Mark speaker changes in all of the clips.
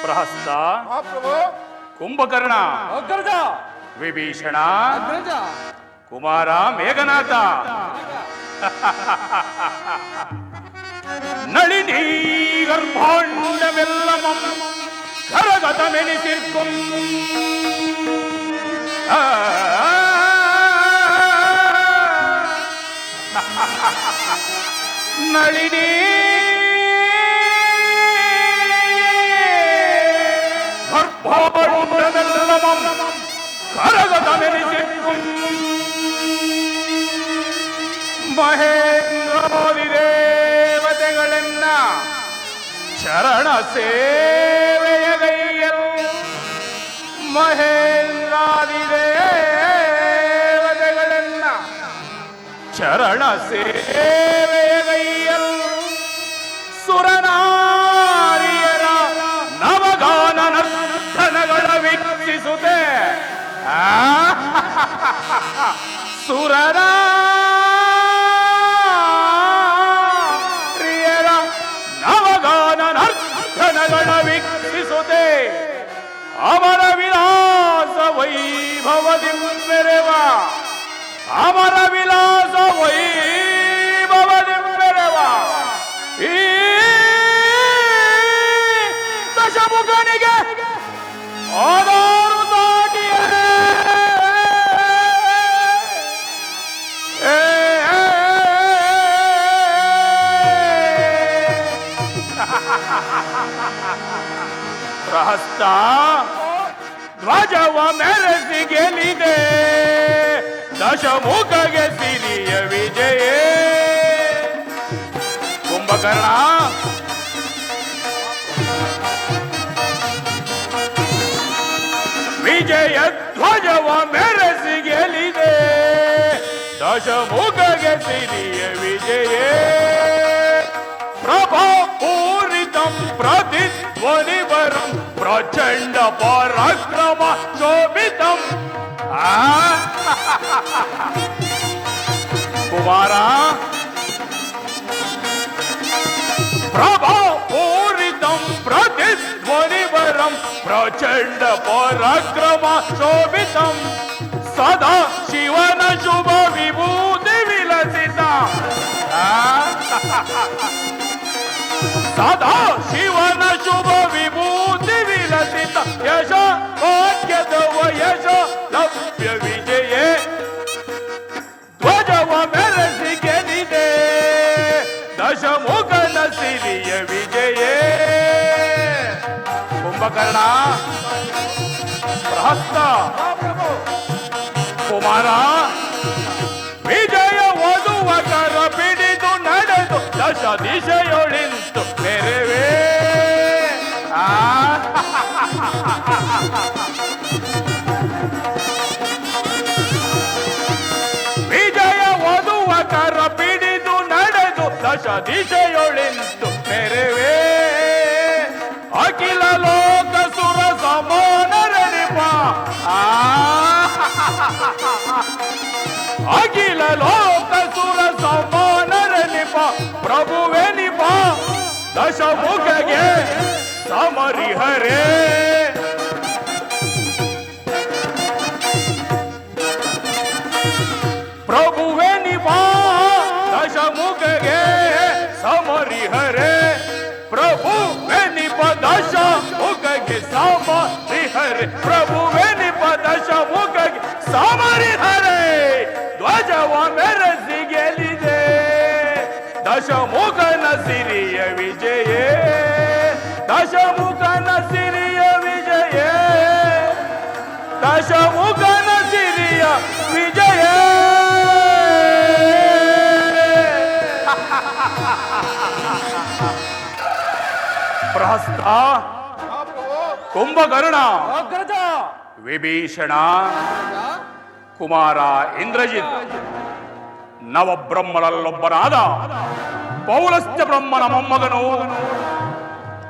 Speaker 1: ಪ್ರಹಸ್ತ,
Speaker 2: ಮಹಾಪ್ರಭು.
Speaker 1: ಕುಂಭಕರ್ಣ,
Speaker 2: ಅಗ್ರಜ.
Speaker 1: ವಿಭೀಷಣ,
Speaker 2: ಅಗ್ರಜ.
Speaker 1: ಕುಮಾರ, ಮೇಘನಾಥ, ನಳಿನಿ ಗರ್ಭಾಂಡವೆಲ್ಲಮಂ ಕರಗತಮೆನಿಸಿರ್ಕುಂ ನಳಿನಿ ಗರ್ಭಾಂಡವೆಲ್ಲಮಂ ಕರಗತಮೆನಿಸಿರ್ಕುಂ ಮಹೇಂದ್ರಾದಿ ದೇವತೆಗಳನ್ನ ಚರಣ ಸೇವೆಯಗೈಯಲು ಮಹೇಂದ್ರಾದಿ ದೇವತೆಗಳನ್ನ ಚರಣ ಸೇವೆಯಗೈಯಲು ಸುರನಾರಿಯರ ನವಗಾನ ನರ್ತನಗಳ ವೀಕ್ಷಿಸುತ್ತೆ ಸುರನ ವೀಕ್ಷಿಸುತ್ತೆ ಅಮರ ವಿಲಾಸ ವೈಭವದಿಂಬೆರೆವ ಅಮರ ವಿಲಾಸ ವೈಭವದಿಂಬೆರೆವ ಈ ದಶಮುಖನಿಗೆ ಆದಾರು ಸಾಟಿಯೇ ಪ್ರಹಸ್ತ ಧ್ವಜವ ಮೆರೆಸಿ ಗೆಲಿದೆ ದಶಮುಖಗೆ ಸಿರಿಯ ವಿಜಯ ಕುಂಭಕರ್ಣ ವಿಜಯ ಧ್ವಜವ ಮೆರೆಸಿ ಗೆಲಿದೆ ದಶಮುಖಗೆ ಸಿರಿಯ ವಿಜಯ ಪ್ರಭಾ ಪೂರಿತಂ ಪ್ರತಿಧ್ವನಿವರಂ ಪ್ರಚಂಡ ಪರಾಕ್ರಮ ಶೋಭಿತಂ ಕುಮಾರ ಪ್ರಭಾ ಪೂರಿತಂ ಪ್ರತಿಧ್ವನಿವರಂ ಪ್ರಚಂಡ ಪರಾಕ್ರಮ ಶೋಭಿತಂ ಸದಾ ಶಿವನ ಶುಭ ವಿಭೂತಿ ವಿಲಸಿತ ಸದಾ ಶಿವನ ಶುಭ ವಿಭೂತಿ ವಿಲಸಿತ ಯಶ ಭಾಗ್ಯದ ವಯಶ ಲಭ್ಯ ವಿಜಯ ಧ್ವಜವ ಮೆರೆಸಿ ಗೆದಿದೆ ದಶಮುಖನ ಸಿರಿಯ ವಿಜಯ ಕುಂಭಕರ್ಣ ಪ್ರಹಸ್ತ ಕುಮಾರ ವಿಜಯ ವಧುವ ಕರ ಪಿಡಿದು ನಡೆದು ದಶ ದಿಶೆಯೊಳಿಂತು ನೆರವೇ ವಿಜಯ ವಧುವ ಕರ ಪಿಡಿದು ನಡೆದು ದಶ ದಿಶೆಯೊಳಿಂತು ನೆರವೇ ಅಖಿಲ ಲೋಕ ಸುರ ಸಮಾನರನಿಪ ಅಖಿಲ ಲೋಕ ಸುರ ಸಮಾನರನಿಪ ಪ್ರಭುವೆ ನಿಪ ದಶಮುಖಗೆ ಸಮರಿಹರೇ ಪ್ರಭುವೆ ನಿಪ ದಶಮುಖಗೆ ಸಮರಿಹರೇ ಪ್ರಭುವೆ ನಿಪ ದಶಮುಖಗೆ ಸಮರಿಹರೇ ಪ್ರಭುವೆ ನಿಪ ದಶಮುಖಗೆ ಸಮರಿಹರೇ ಧ್ವಜವ ಮೆರೆಸಿ ಗೆಲಿದೆ ದಶಮುಖನ ಸಿರಿಯ ವಿಜಯ ದಶಮುಖನ ಸಿರಿಯ ವಿಜಯ ದಶಮುಖನ ಸಿರಿಯ ವಿಜಯ ಪ್ರಹಸ್ತ ಕುಂಭಕರ್ಣ
Speaker 2: ಅಗ್ರಜ.
Speaker 1: ವಿಭೀಷಣ ಕುಮಾರ ಇಂದ್ರಜಿತ್ ನವಬ್ರಹ್ಮರಲ್ಲೊಬ್ಬನಾದ ಪೌಲಸ್ತ್ಯ ಬ್ರಹ್ಮನ ಮೊಮ್ಮಗನು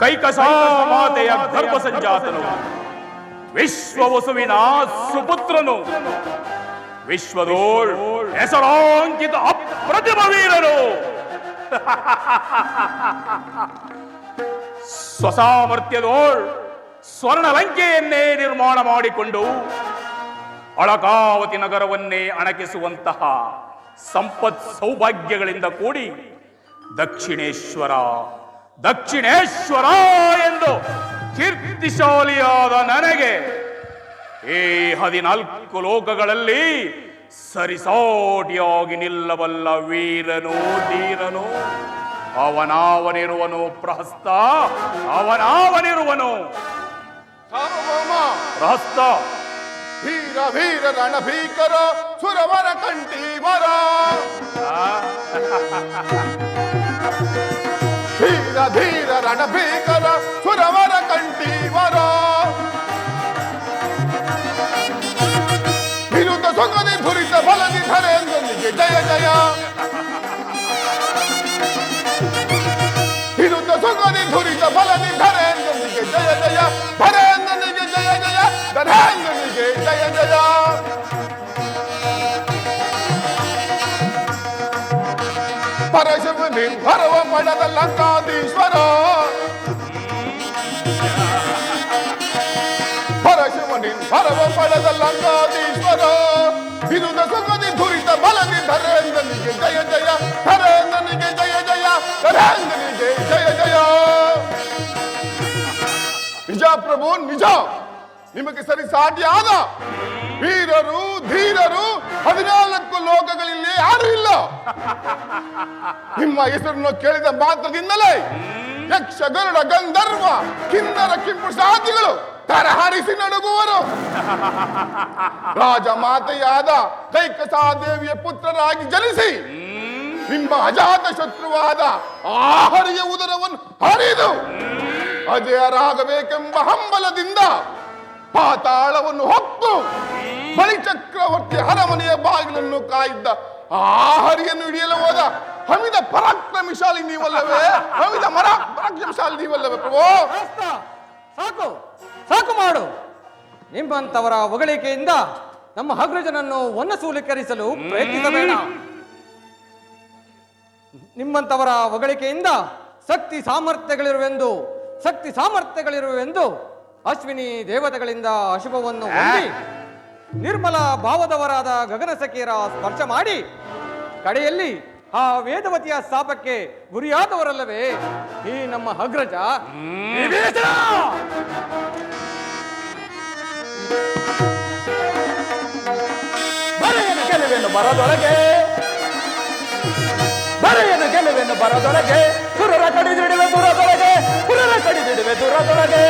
Speaker 1: ಕೈಕಸಾ ಮಾತೆಯ ಗರ್ಭ ಸಂಜಾತನು ವಿಶ್ವವಸುವಿನ ಸುಪುತ್ರನು ವಿಶ್ವದೋಳ್ ಹೆಸರಾಂಕಿತ ಅಪ್ರತಿಮ ವೀರನು ಸ್ವಸಾಮರ್ಥ್ಯದೋಳ್ ಸ್ವರ್ಣ ಲಂಕೆಯನ್ನೇ ನಿರ್ಮಾಣ ಮಾಡಿಕೊಂಡು ಅಳಕಾವತಿ ನಗರವನ್ನೇ ಅಣಕಿಸುವಂತಹ ಸಂಪತ್ ಸೌಭಾಗ್ಯಗಳಿಂದ ಕೂಡಿ ದಕ್ಷಿಣೇಶ್ವರ ದಕ್ಷಿಣೇಶ್ವರ ಎಂದು ಕೀರ್ತಿಶಾಲಿಯಾದ ನನಗೆ ಈ 14 ಲೋಕಗಳಲ್ಲಿ ಸರಿಸಾಟಿಯಾಗಿ ನಿಲ್ಲಬಲ್ಲ ವೀರನು ಧೀರನು ಅವನಾವನಿರುವನು. ಪ್ರಹಸ್ತ ಅವನಾವನಿರುವನು. ಪ್ರಹಸ್ತ
Speaker 2: ಧೀರ ವೀರ ರಣಭೀಕರ ಸುರವರ ಕಂಠೀವರ. ಧೀರ ಧೀರ ರಣಭೀಕರ ಸುರವರ ಕಂಠೀವರ. ವಿರುದ್ಧ ಸೊಗದಿ ಧುರಿತ ಬಲದಿ ಧರೆಂದನಿಗೆ ಜಯ ಜಯ. ವಿರುದ್ಧ ಸೊಗದಿ ಧುರಿತ ಬಲದಿ ಧರೆಂದನಿಗೆ ಜಯ ಜಯ. ಧರೆಂದನಿಗೆ ಜಯ ಜಯ. ಧರೆಂದನಿಗೆ ಜಯ ಜಯ. ಪರಶಿವನಿ ಭರವ ಪಡೆದ ಲಂಕಾಧೀಶ್ವರ. ಪರಶಿವನಿ ಭರವ ಪಡೆದ ಲಂಕಾಧೀಶ್ವರ. ವಿರುದ್ಧ ಸುಗದಿ ಧುರಿತ ಬಲದಿ ಧರೇಂದ್ರನಿಗೆ ಜಯ ಜಯ. ಧರೇಂದ್ರನಿಗೆ ಜಯ ಜಯ. ಧರೇಂದ್ರನಿಗೆ ಜಯ ಜಯ. ನಿಜ ಪ್ರಭು ನಿಜ. ನಿಮಗೆ ಸರಿ ಸಾಟಿಯಾದ ವೀರರು ಧೀರರು 14 ಲೋಕಗಳಲ್ಲಿ ಯಾರು ಇಲ್ಲ. ನಿಮ್ಮ ಹೆಸರನ್ನು ಕೇಳಿದ ಮಾತ್ರದಿಂದಲೇ ಯಕ್ಷ ಗರುಡ ಗಂಧರ್ವ ಕಿನ್ನರ ಕಿಂಪುಸಾದಿಗಳು ತರಹರಿಸಿ ನಡುಗುವರು. ರಾಜ ಮಾತೆಯಾದ ಕೈಕಸಾದೇವಿಯ ಪುತ್ರರಾಗಿ ಜನಿಸಿ ನಿಮ್ಮ ಅಜಾತ ಶತ್ರುವಾದ ಆಹರಿಯ ಉದರವನ್ನು ಹರಿದು ಅಜಯರಾಗಬೇಕೆಂಬ ಹಂಬಲದಿಂದ ಪಾತಾಳವನ್ನು ಹೊತ್ತು ಬಲಿ ಚಕ್ರವರ್ತಿ ಅರಮನೆಯ ಬಾಗಿಲನ್ನು ಕಾಯ್ದ ಆಹರಿಯನ್ನು ಹಿಡಿಯಲು ಹೋದ ಹಮಿದ ಪರಾಕ್ರಮಶಾಲಿ ನೀವಲ್ಲವೇ? ಹಮಿದ ಪರಾಕ್ರಮಶಾಲಿ ನೀವಲ್ಲವೇ ಪ್ರಭು?
Speaker 3: ಸಾಕು ಸಾಕು ಮಾಡು. ನಿಮ್ಮಂತವರ ಹೊಗಳಿಕೆಯಿಂದ ನಮ್ಮ ಅಗ್ರಜನನ್ನು ಒನ್ನಸೂಲಿಕರಿಸಲು ಪ್ರಯತ್ನಿಸಬೇಡ. ನಿಮ್ಮಂತವರ ಹೊಗಳಿಕೆಯಿಂದ ಶಕ್ತಿ ಸಾಮರ್ಥ್ಯಗಳಿರುವೆಂದು ಅಶ್ವಿನಿ ದೇವತೆಗಳಿಂದ ಅಶುಭವನ್ನು ಹೊಂದಿ ನಿರ್ಮಲ ಭಾವದವರಾದ ಗಗನಸಖಿಯರ ಸ್ಪರ್ಶ ಮಾಡಿ ಕಡೆಯಲ್ಲಿ ಆ ವೇದವತಿಯ ಶಾಪಕ್ಕೆ ಗುರಿಯಾದವರಲ್ಲವೇ ಈ ನಮ್ಮ ಅಗ್ರಜ.
Speaker 4: ಗೆಲುವೆನ್ನು ಬರದೊಳಗೆ ಸುರರ ಕಡಿದಿಡುವೆ ದೂರದೊಳಗೆ. ಪುರರ ಕಡಿದಿಡುವೆ ದೂರದೊಳಗೆ.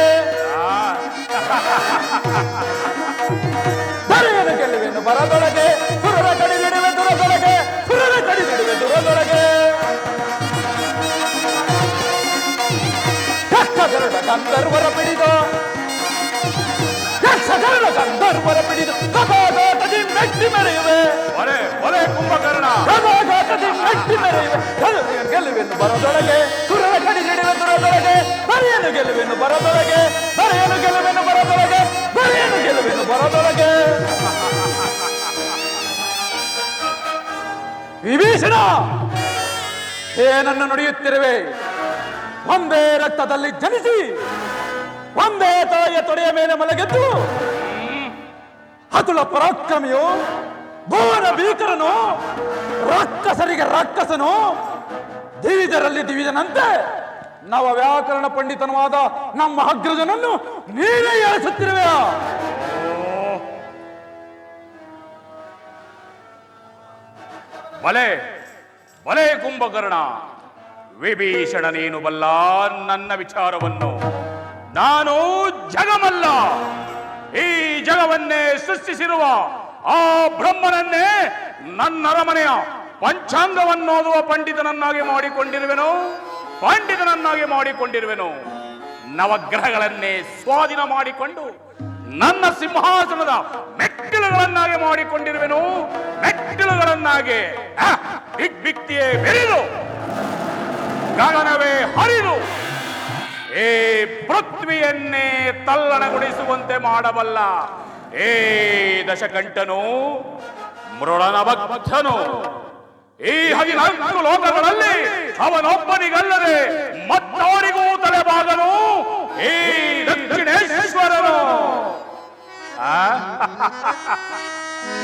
Speaker 4: ಬರೆಯನ್ನು ಗೆಲುವೆನ್ನು ಬರದೊಳಗೆ ಸುರರ ಕಡಿದಿಡುವೆ ದೂರದೊಳಗೆ. ಪುರರ ಕಡಿದಿಡುವೆ ದೂರದೊಳಗೆ. ಯಕ್ಷಗರುಡ ಗಂಧರ್ವರ ಪಿಡಿದು ಗದಾಘಾತದಿ ಮೆಟ್ಟಿ ಮೆರೆಯುವೆ.
Speaker 1: ಕುಂಭಕರ್ಣ
Speaker 4: ಗದಾಘಾತದಿ ಮೆಟ್ಟಿ ಮೆರೆಯುವೆ. ಗೆಲುವೆನ್ನು ಬರದೊಳಗೆ ಸುರರ ಕಡಿದಿಡುವೆ ದೂರದೊಳಗೆ. ಬರೆಯನ್ನು ಗೆಲುವೆನ್ನು ಬರದೊಳಗೆ. ಬರೆಯನ್ನು ಗೆಲುವೆನ್ನು ಬರದೊಳಗೆ. ಬರೆಯನ್ನು ಗೆಲುವೆನ್ನು ಬರದೊಳಗೆ. ವಿಭೀಷಣ, ಏನನ್ನು ನುಡಿಯುತ್ತಿರುವೆ? ಒಂದೇ ರಕ್ತದಲ್ಲಿ ಜನಿಸಿ ಒಂದೇ ತಾಯಿಯ ತೊಡೆಯ ಮೇಲೆ ಮಲಗೆದ್ದು ಅತುಲ ಪರಾಕ್ರಮಿಯು, ಭುವನ ಭೀಕರನು, ರಾಕ್ಷಸರಿಗೆ ರಾಕ್ಷಸನು, ದಿವಿಜರಲ್ಲಿ ದಿವಿಜನಂತೆ ನವ ವ್ಯಾಕರಣ ಪಂಡಿತನವಾದ ನಮ್ಮ ಅಗ್ರಜನನ್ನು ನೀವೇ ಹೇಳಿಸುತ್ತಿರುವೆಯ?
Speaker 1: ಬಲೆ ಬಲೆ ಕುಂಭಕರ್ಣ, ವಿಭೀಷಣ ನೀನು ಬಲ್ಲ ನನ್ನ ವಿಚಾರವನ್ನು. ನಾನು ಜಗಮಲ್ಲ, ಈ ಜಗವನ್ನೇ ಸೃಷ್ಟಿಸಿರುವ ಆ ಬ್ರಹ್ಮನನ್ನೇ ನನ್ನ ಅರಮನೆಯ ಪಂಚಾಂಗವನ್ನೋದುವ ಪಂಡಿತನನ್ನಾಗಿ ಮಾಡಿಕೊಂಡಿರುವೆನು. ನವಗ್ರಹಗಳನ್ನೇ ಸ್ವಾಧೀನ ಮಾಡಿಕೊಂಡು ನನ್ನ ಸಿಂಹಾಸನದ ಮೆಟ್ಟಿಲುಗಳನ್ನಾಗಿ ಮಾಡಿಕೊಂಡಿರುವೆನು. ಮೆಟ್ಟಿಲುಗಳನ್ನಾಗಿ ದಿಗ್ಭಿತ್ತಿಯೇ ಬೆರೆದು ಗಗನವೇ ಹರಿದು ಏ ಪೃಥ್ವಿಯನ್ನೇ ತಲ್ಲಣಗೊಳಿಸುವಂತೆ ಮಾಡಬಲ್ಲ ಏ ದಶಕಂಠನು, ಮೃಳನ ಭಕ್ತನು, ಈ 14 ಲೋಕಗಳಲ್ಲಿ ಅವನೊಬ್ಬನಿಗಲ್ಲದೆ ಮತ್ತವರಿಗೂ ತಲೆಬಾಗನು ಈ ದಕ್ಷಿಣೇಶ್ವರನು.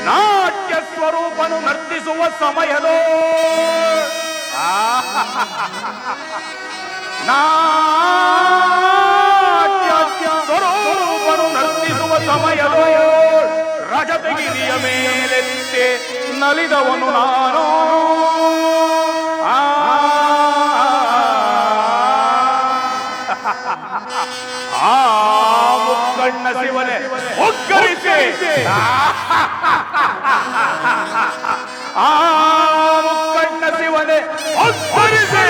Speaker 1: ನಾಟ್ಯ ಸ್ವರೂಪನು ನರ್ತಿಸುವ ಸಮಯದೋ ನಾಟ್ಯ ಸ್ವರೂಪನು ನರ್ತಿಸುವ ಸಮಯದೋ ರಜತಗಿರಿಯ ಮೇಲೆತ್ತೆ ನಲಿದವನು ನಾನು. ಆ ಮುಕ್ಕಣ್ಣ ಶಿವನೇ ಒಗ್ಗರಿಸಿ ಆ ಮುಕ್ಕಣ್ಣ ಶಿವನೇ ಒಗ್ಗರಿಸಿ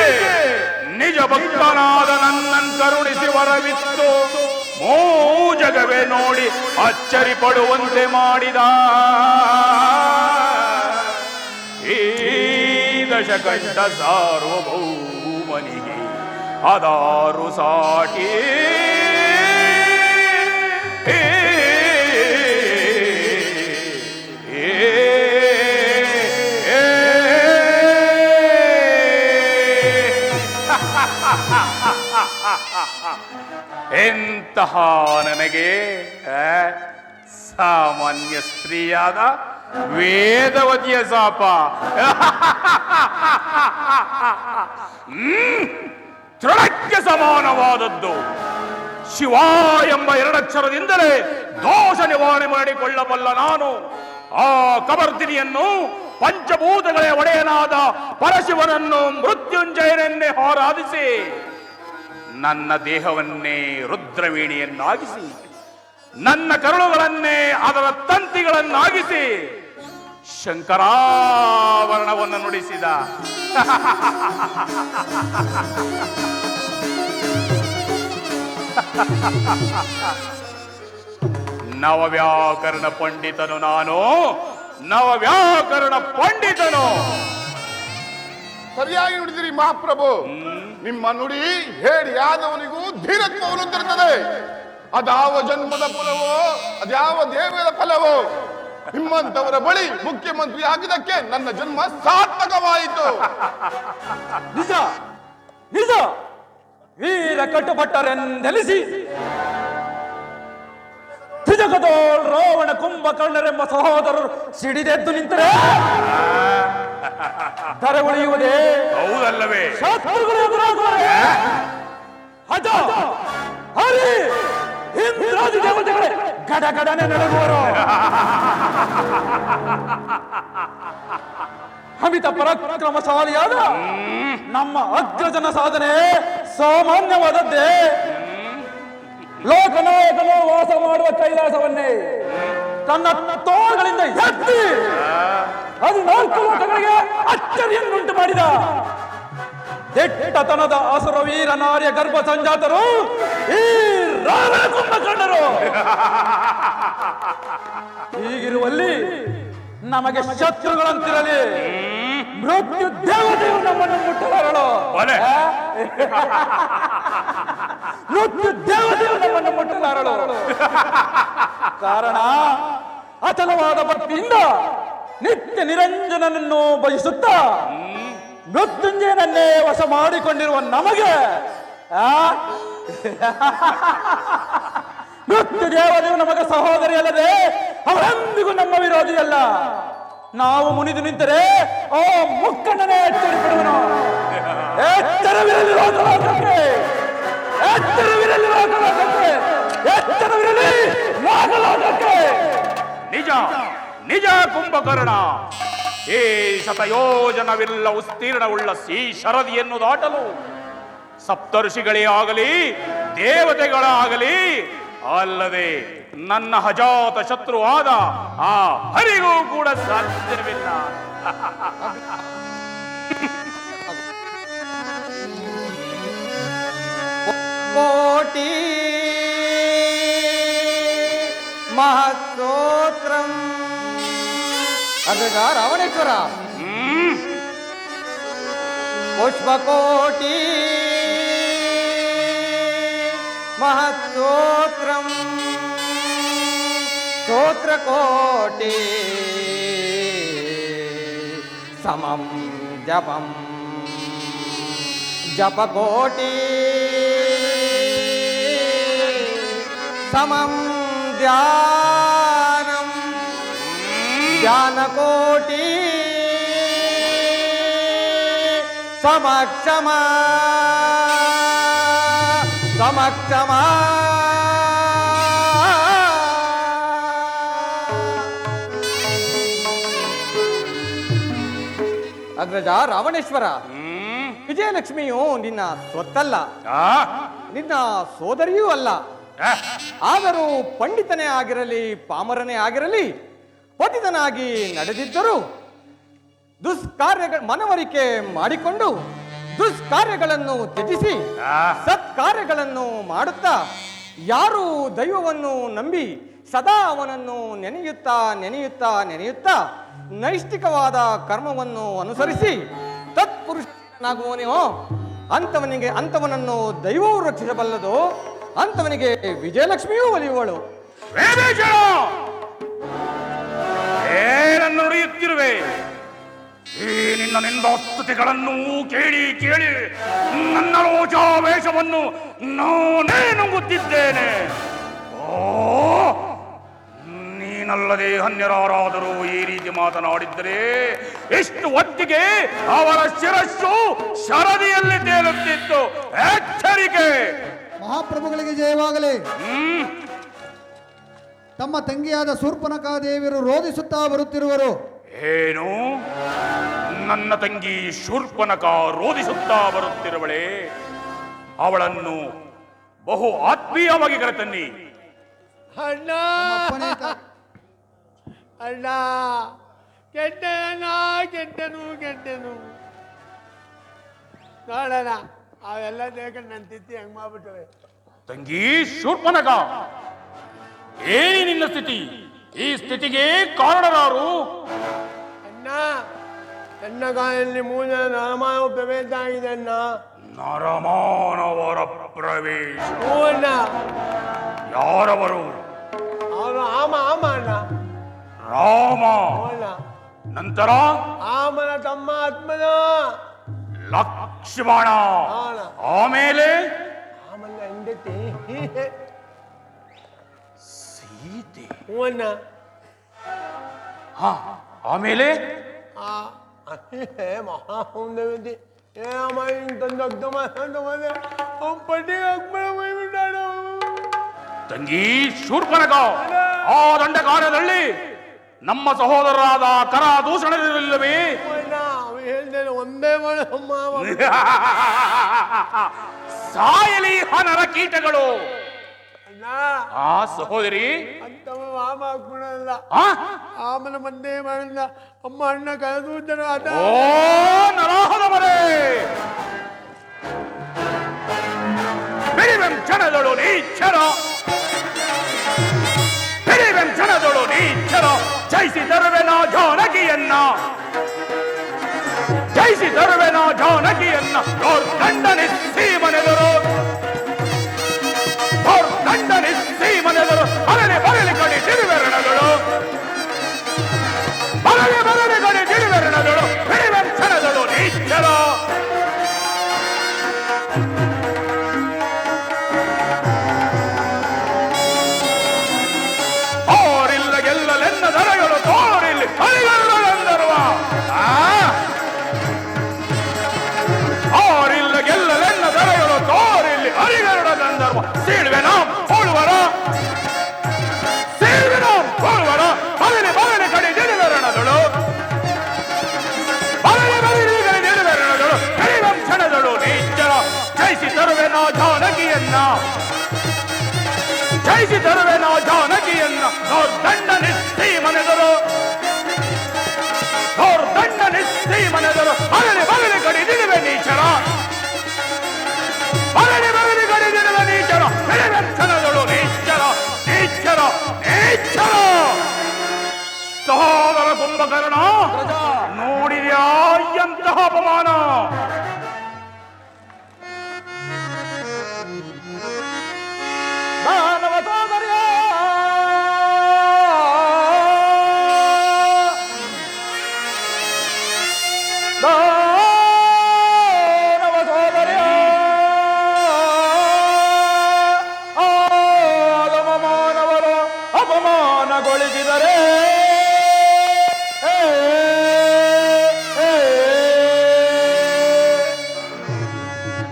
Speaker 1: ನಿಜ ಭಕ್ತನಾದ ನನ್ನನ್ನು ಕರುಣಿಸಿ ವರವಿತ್ತು ಜಗವೇ ನೋಡಿ ಅಚ್ಚರಿ ಪಡುವಂತೆ ಮಾಡಿದ. ಈ ದಶಕಂಠ ಸಾರ್ವಭೌಮನಿಗೆ ಅದಾರು ಸಾಟಿ. ಎಂತಹ ನನಗೆ ಸಾಮಾನ್ಯ ಸ್ತ್ರೀಯಾದ ವೇದವತಿಯ ಶಾಪ. ತೃಣಕ್ಕೆ ಸಮಾನವಾದದ್ದು. ಶಿವ ಎಂಬ 2 ಅಕ್ಷರದಿಂದಲೇ ದೋಷ ನಿವಾರಣೆ ಮಾಡಿಕೊಳ್ಳಬಲ್ಲ ನಾನು. ಆ ಕಬರ್ದಿನಿಯನ್ನು ಪಂಚಭೂತಗಳ ಒಡೆಯನಾದ ಪರಶಿವನನ್ನು ಮೃತ್ಯುಂಜಯನನ್ನೇ ಆರಾಧಿಸಿ ನನ್ನ ದೇಹವನ್ನೇ ರುದ್ರವೀಣಿಯನ್ನಾಗಿಸಿ ನನ್ನ ಕರುಳುಗಳನ್ನೇ ಅದರ ತಂತಿಗಳನ್ನಾಗಿಸಿ ಶಂಕರಾಭರಣವನ್ನು ನುಡಿಸಿದ. ನವವ್ಯಾಕರಣ ಪಂಡಿತನು ನಾನು, ನವವ್ಯಾಕರಣ ಪಂಡಿತನು.
Speaker 2: ಸರಿಯಾಗಿ ನುಡಿದಿರಿ ಮಹಾಪ್ರಭು. ನಿಮ್ಮ ನುಡಿ ಹೇಳಿ ಆದವನಿಗೂ ಧೀರತ್ವವನ್ನು ತರುತ್ತದೆ. ಅದಾವ ಜನ್ಮದ ಫಲವೋ, ಅದ್ಯಾವ ದೇವರ ಫಲವೋ, ನಿಮ್ಮಂತವರ ಬಳಿ ಮುಖ್ಯಮಂತ್ರಿ ಆಗಿದ್ದಕ್ಕೆ ನನ್ನ ಜನ್ಮ ಸಾರ್ಥಕವಾಯಿತು.
Speaker 4: ನಿಜ ನಿಜ ವೀರ ಕಟ್ಟುಪಟ್ಟರೆಂದೆಲಿಸಿ ತ್ರಿಜಗದೋಳ್ ರಾವಣ ಕುಂಭಕರ್ಣರೆಂಬ ಸಹೋದರರು ಸಿಡಿದೆದ್ದು ನಿಂತರೆ ಧರೆ ಉಳಿಯುವುದೇ?
Speaker 1: ಹೌದಲ್ಲವೇ?
Speaker 4: ಶತ್ರುಗಳು ಎದುರಾಗುವರೆ ಹಠ ಹರಿ ಇಂದ್ರಾದಿ ದೇವತೆಗಳೇ ಗಡಗಡನೆ ನಡೆಯುವರು. ಅಮಿತ ಪರಾಕ್ರಮಶಾಲಿಯಾದ ನಮ್ಮ ಅಗ್ರಜನ ಸಾಧನೆ ಸಾಮಾನ್ಯವಾದದ್ದೇ. ಲೋಕನಾಯಕನು ವಾಸ ಮಾಡುವ ಕೈಲಾಸವನ್ನೇ ತನ್ನ ತೋಳುಗಳಿಂದ ಎತ್ತಿ 14 ಲೋಕಗಳಿಗೆ ಅಚ್ಚರಿಯನ್ನುಂಟು ಮಾಡಿದ ದಿಟ್ಟತನದ ಅಸುರ ವೀರ ನಾರ್ಯ ಗರ್ಭ ಸಂಜಾತರು ಈ ರಾವಣ ಕುಂಭಕರ್ಣರು. ಹೀಗಿರುವಲ್ಲಿ ನಮಗೆ ಶತ್ರುಗಳಂತಿರಲಿ ಮೃತ್ಯು ದೇವತೆಯು ನಮ್ಮನ್ನು ಮುಟ್ಟಲಾರಳು. ಮೃತ್ಯು ದೇವತೆಯು ನಮ್ಮನ್ನು ಮುಟ್ಟಲಾರಳು. ಕಾರಣ ಅಚಲವಾದ ಭಕ್ತಿಯಿಂದ ನಿತ್ಯ ನಿರಂಜನನನ್ನು ಭಜಿಸುತ್ತಾ ಮೃತ್ಯುಂಜಯನನ್ನೇ ವಶ ಮಾಡಿಕೊಂಡಿರುವ ನಮಗೆ ಮೃತ್ಯು ದೇವತೆಯು ನಮಗೆ ಸಹೋದರಿ ಅಲ್ಲದೆ ಅವರೆಂದಿಗೂ ನಮ್ಮ ವಿರೋಧಿಯಲ್ಲ. ನಾವು ಮುನಿದು ನಿಂತರೆ ಆ ಮುಕ್ಕಣ್ಣನೇ ಎಚ್ಚರಿಪಡುವನು. ಎಚ್ಚರವಿರಲಿ ಲೋಕಲೋಕಕ್ಕೆ, ಎಚ್ಚರವಿರಲಿ ಲೋಕಲೋಕಕ್ಕೆ, ಎಚ್ಚರವಿರಲಿ ಲೋಕಲೋಕಕ್ಕೆ.
Speaker 1: ನಿಜ ನಿಜ ಕುಂಭಕರ್ಣ, ಈ ಶತಯೋಜನವಿಲ್ಲ ಉಸ್ತೀರ್ಣವುಳ್ಳ ಈ ಶರದಿಯನ್ನು ದಾಟಲು ಸಪ್ತಋಷಿಗಳೇ ಆಗಲಿ ದೇವತೆಗಳಾಗಲಿ ಅಲ್ಲದೆ ನನ್ನ ಅಜಾತ ಶತ್ರುವಾದ ಆ ಹರಿಗೂ ಕೂಡ ಸಾಧ್ಯವಿಲ್ಲ.
Speaker 3: ಕೋಟಿ ಮಹಸ್ತೋತ್ರಂ ಅಗ್ರಜ ರಾವಣೇಶ್ವರ. ಪುಷ್ಪಕೋಟಿ ಮಹಸ್ತೋತ್ರಂ ಸ್ತೋತ್ರಕೋಟಿ ಸಮಂ ಜಪಂ ಜಪಕೋಟಿ ಸಮಂ ಧ್ಯಾನಂ ಧ್ಯಾನಕೋಟಿ ಸಮಕ್ಷಮ ಸಮಕ್ಷಮ ಅಗ್ರಜ ರಾವಣೇಶ್ವರ, ವಿಜಯಲಕ್ಷ್ಮಿಯು ನಿನ್ನ ಸ್ವತ್ತಲ್ಲ, ನಿನ್ನ ಸೋದರಿಯೂ ಅಲ್ಲ. ಆದರೂ ಪಂಡಿತನೇ ಆಗಿರಲಿ ಪಾಮರನೇ ಆಗಿರಲಿ ಪತಿತನಾಗಿ ನಡೆದಿದ್ದರೂ ದುಷ್ಕಾರ್ಯಗಳ ಮನವರಿಕೆ ಮಾಡಿಕೊಂಡು ದುಷ್ಕಾರ್ಯಗಳನ್ನು ತ್ಯಜಿಸಿ ಸತ್ಕಾರ್ಯಗಳನ್ನು ಮಾಡುತ್ತಾ ಯಾರು ದೈವವನ್ನು ನಂಬಿ ಸದಾ ಅವನನ್ನು ನೆನೆಯುತ್ತಾ ನೆನೆಯುತ್ತಾ ನೆನೆಯುತ್ತಾ ನೈಷ್ಠಿಕವಾದ ಕರ್ಮವನ್ನು ಅನುಸರಿಸಿ ತತ್ಪುರುಷನಾಗುವವನೋ ಅಂತವನನ್ನು ದೈವವು ರಕ್ಷಿಸಬಲ್ಲದು, ಅಂತವನಿಗೆ ವಿಜಯಲಕ್ಷ್ಮಿಯೂ ಒಲಿಯುವಳು.
Speaker 1: ಏನನ್ನು ನುಡಿಯುತ್ತಿರುವೆ? ಈ ನಿನ್ನ ನಿಂದಾಸ್ತುತಿಗಳನ್ನು ಕೇಳಿ ಕೇಳಿ ನನ್ನ ರೋಷಾವೇಶವನ್ನು ನಾನೇ ನುಂಗುತ್ತಿದ್ದೇನೆ. ಓ, ನೀನಲ್ಲದೆ ಅನ್ಯರಾರಾದರೂ ಈ ರೀತಿ ಮಾತನಾಡಿದ್ದರೆ ಎಷ್ಟು ಹೊತ್ತಿಗೆ ಅವರ ಶಿರಸ್ಸು ಶರದಿಯಲ್ಲಿ ತೇಲುತ್ತಿತ್ತು. ಎಚ್ಚರಿಕೆ!
Speaker 5: ಮಹಾಪ್ರಭುಗಳಿಗೆ ಜಯವಾಗಲಿ. ತಮ್ಮ ತಂಗಿಯಾದ ಶೂರ್ಪನಖಾ ದೇವಿಯರು ರೋಧಿಸುತ್ತಾ ಬರುತ್ತಿರುವರು.
Speaker 1: ಏನು? ನನ್ನ ತಂಗಿ ಶೂರ್ಪನಖಾ ರೋಧಿಸುತ್ತಾ ಬರುತ್ತಿರುವಳೆ? ಅವಳನ್ನು ಬಹು ಆತ್ಮೀಯವಾಗಿ ಕರೆತನ್ನಿ.
Speaker 6: ಅಣ್ಣ ಅಣ್ಣ ಕೆಟ್ಟನ ಕೆಟ್ಟನು ನೋಡೋಣ ಅವೆಲ್ಲ ದೇಕೊಂಡು ನನ್ನ ತಿತ್ತಿ ಹೆಂಗ್ ಮಾಡ್ಬಿಟ್ಟವೆ.
Speaker 1: ತಂಗಿ ಶೂರ್ಪನಖಾ, ಏನಿ ನಿನ್ನ ಸ್ಥಿತಿ? ಈ ಸ್ಥಿತಿಗೆ ಕಾರಣರಾರು?
Speaker 6: ಅಣ್ಣ, ನನ್ನ ಕಾಲಲ್ಲಿ 3 ಜನ ನರಮಾನವ ಪ್ರವೇಶ ಆಗಿದೆ ಅಣ್ಣ.
Speaker 1: ನರಮಾನವರ ಪ್ರವೇಶ?
Speaker 6: ಅಣ್ಣ.
Speaker 1: ಯಾರವರು?
Speaker 6: ಅವನು ಆಮ ಅಣ್ಣ.
Speaker 1: ರಾಮ.
Speaker 6: ಅಣ್ಣ.
Speaker 1: ನಂತರ
Speaker 6: ಆಮನ ತಮ್ಮ ಆತ್ಮನ
Speaker 1: ಲಕ್ಷ್ಮಣ.
Speaker 6: ಅಣ್ಣ.
Speaker 1: ಆಮೇಲೆ
Speaker 6: ಆಮನ ಹೆಂಡತಿ
Speaker 1: ಸೀತೆ.
Speaker 6: ಅಣ್ಣ.
Speaker 1: ಆಮೇಲೆ
Speaker 6: ಮಹಾ ಹೊಂದವಿದ್ದಿ ಏಮ ತಂದು ಪಟ್ಟಿಗೆ ಹಾಕ್ಬಿಟ್ಟಾಡು.
Speaker 1: ತಂಗಿ ಶೂರ್ಪನಖಾ, ಆ ದಂಡಕಾರ್ಯದಲ್ಲಿ ನಮ್ಮ ಸಹೋದರರಾದ ಕರ ದೂಷಣವಿಲ್ಲವೇ?
Speaker 6: ಹೇಳ್ತೇನೆ ಒಂದೇ ಮಾಡಮ್ಮ.
Speaker 1: ಸಾಯಲಿ ಹನರ ಕೀಟಗಳು. ಆ ಸಹೋದರಿ
Speaker 6: ಅಂತವ ಮಾಮ ಹಾಕ್ಬಿಡಲ್ಲ, ಆಮನ ಮಂದೇ ಮಾಡಲ್ಲ. ಅಮ್ಮ ಅಣ್ಣ ಕಳೆದು ಜನ ಅದ.
Speaker 1: ಓ ನರಾಹದವರೇ, ಬಿರಿವೆಂ ಕ್ಷಣದಳು ನೀಚರ, ಬಿರಿವೆಂ ಕ್ಷಣದಳು ನೀಚರ. ಜಯಿಸಿ ತರುವೆನ ಜಾನಕಿಯನ್ನ, ಜಯಿಸಿ ತರುವೆನ ಜಾನಕಿಯನ್ನ. ದಂಡನಿಸಿ ಮನೆದರು, ದಂಡನಿಸಿ ಮನೆದರು. ಬರಲಿ ಬರಲಿ ಕಡೆ ತಿರುವೆರಣಗಳು, ಬರಲಿ ಬರಲಿ ಕಡೆ ತಿರುವೆರಣಗಳು. ಬಿರಿವೆಂ ಕ್ಷಣದಳು ನೀಚರ. ತೋರಿಲ್ಲ ಗೆಲ್ಲಲೆನ್ನ ದರಗಳು, ತೋರಿಲ್ಲಿ ಹರಿಗರುಳೆಂದರುವ. ತೋರಿಲ್ಲ ಗೆಲ್ಲಲೆನ್ನ ದರಗಳು, ತೋರಿಲ್ಲಿ ಹರಿಗರುಳೆಂದರುವ. ಸೀಳುವೆನ ಹೋಳುವರ, ಸೀಳುವೆನ ಹೋಳುವರ. ಬರಲಿ ಬರಲಿ ಕಡೆ ನಿಲುವೆರಣಗಳು, ಬರಲಿ ಬರಲಿ ಕಡೆ ನಿಲುವೆರಣಗಳು. ಬಿರಿವೆಂ ಕ್ಷಣದಳು ನೀಚರ. ಜಯಿಸಿ ತರುವೆನ ಜಾನಕಿಯನ್ನ, ಜಯಿಸಿ ತರುವೆನ ಜಾನಕಿಯನ್ನ. ದೌರ್ದಂಡನಿಸಿ ಮನೆದರು, ದೌರ್ದಂಡನಿಸಿ ಮನೆದರು. ಬರಲಿ ಬರಲಿ ಕಡೆ ನಿಲುವೆ ನೀಚರ, ಬರಲಿ ಬರಲಿ ಕಡೆ ನಿಲುವೆ ನೀಚರ. ಬಿರಿವೆಂ ಕ್ಷಣದಳು ನೀಚರ, ನೀಚರ, ನೀಚರ. ಸಹೋದರ ಕುಂಭಕರ್ಣ, ನೋಡಿದ್ಯಾ ಎಂತಹ ಅಪಮಾನ?
Speaker 3: ಮಾನವ ಸೋದರ್ಯ,
Speaker 4: ದಾನವ ಸೋದರಿಯ ಆಗಮ ಮಾನವರು ಅಪಮಾನಗೊಳಿಸಿದರೆ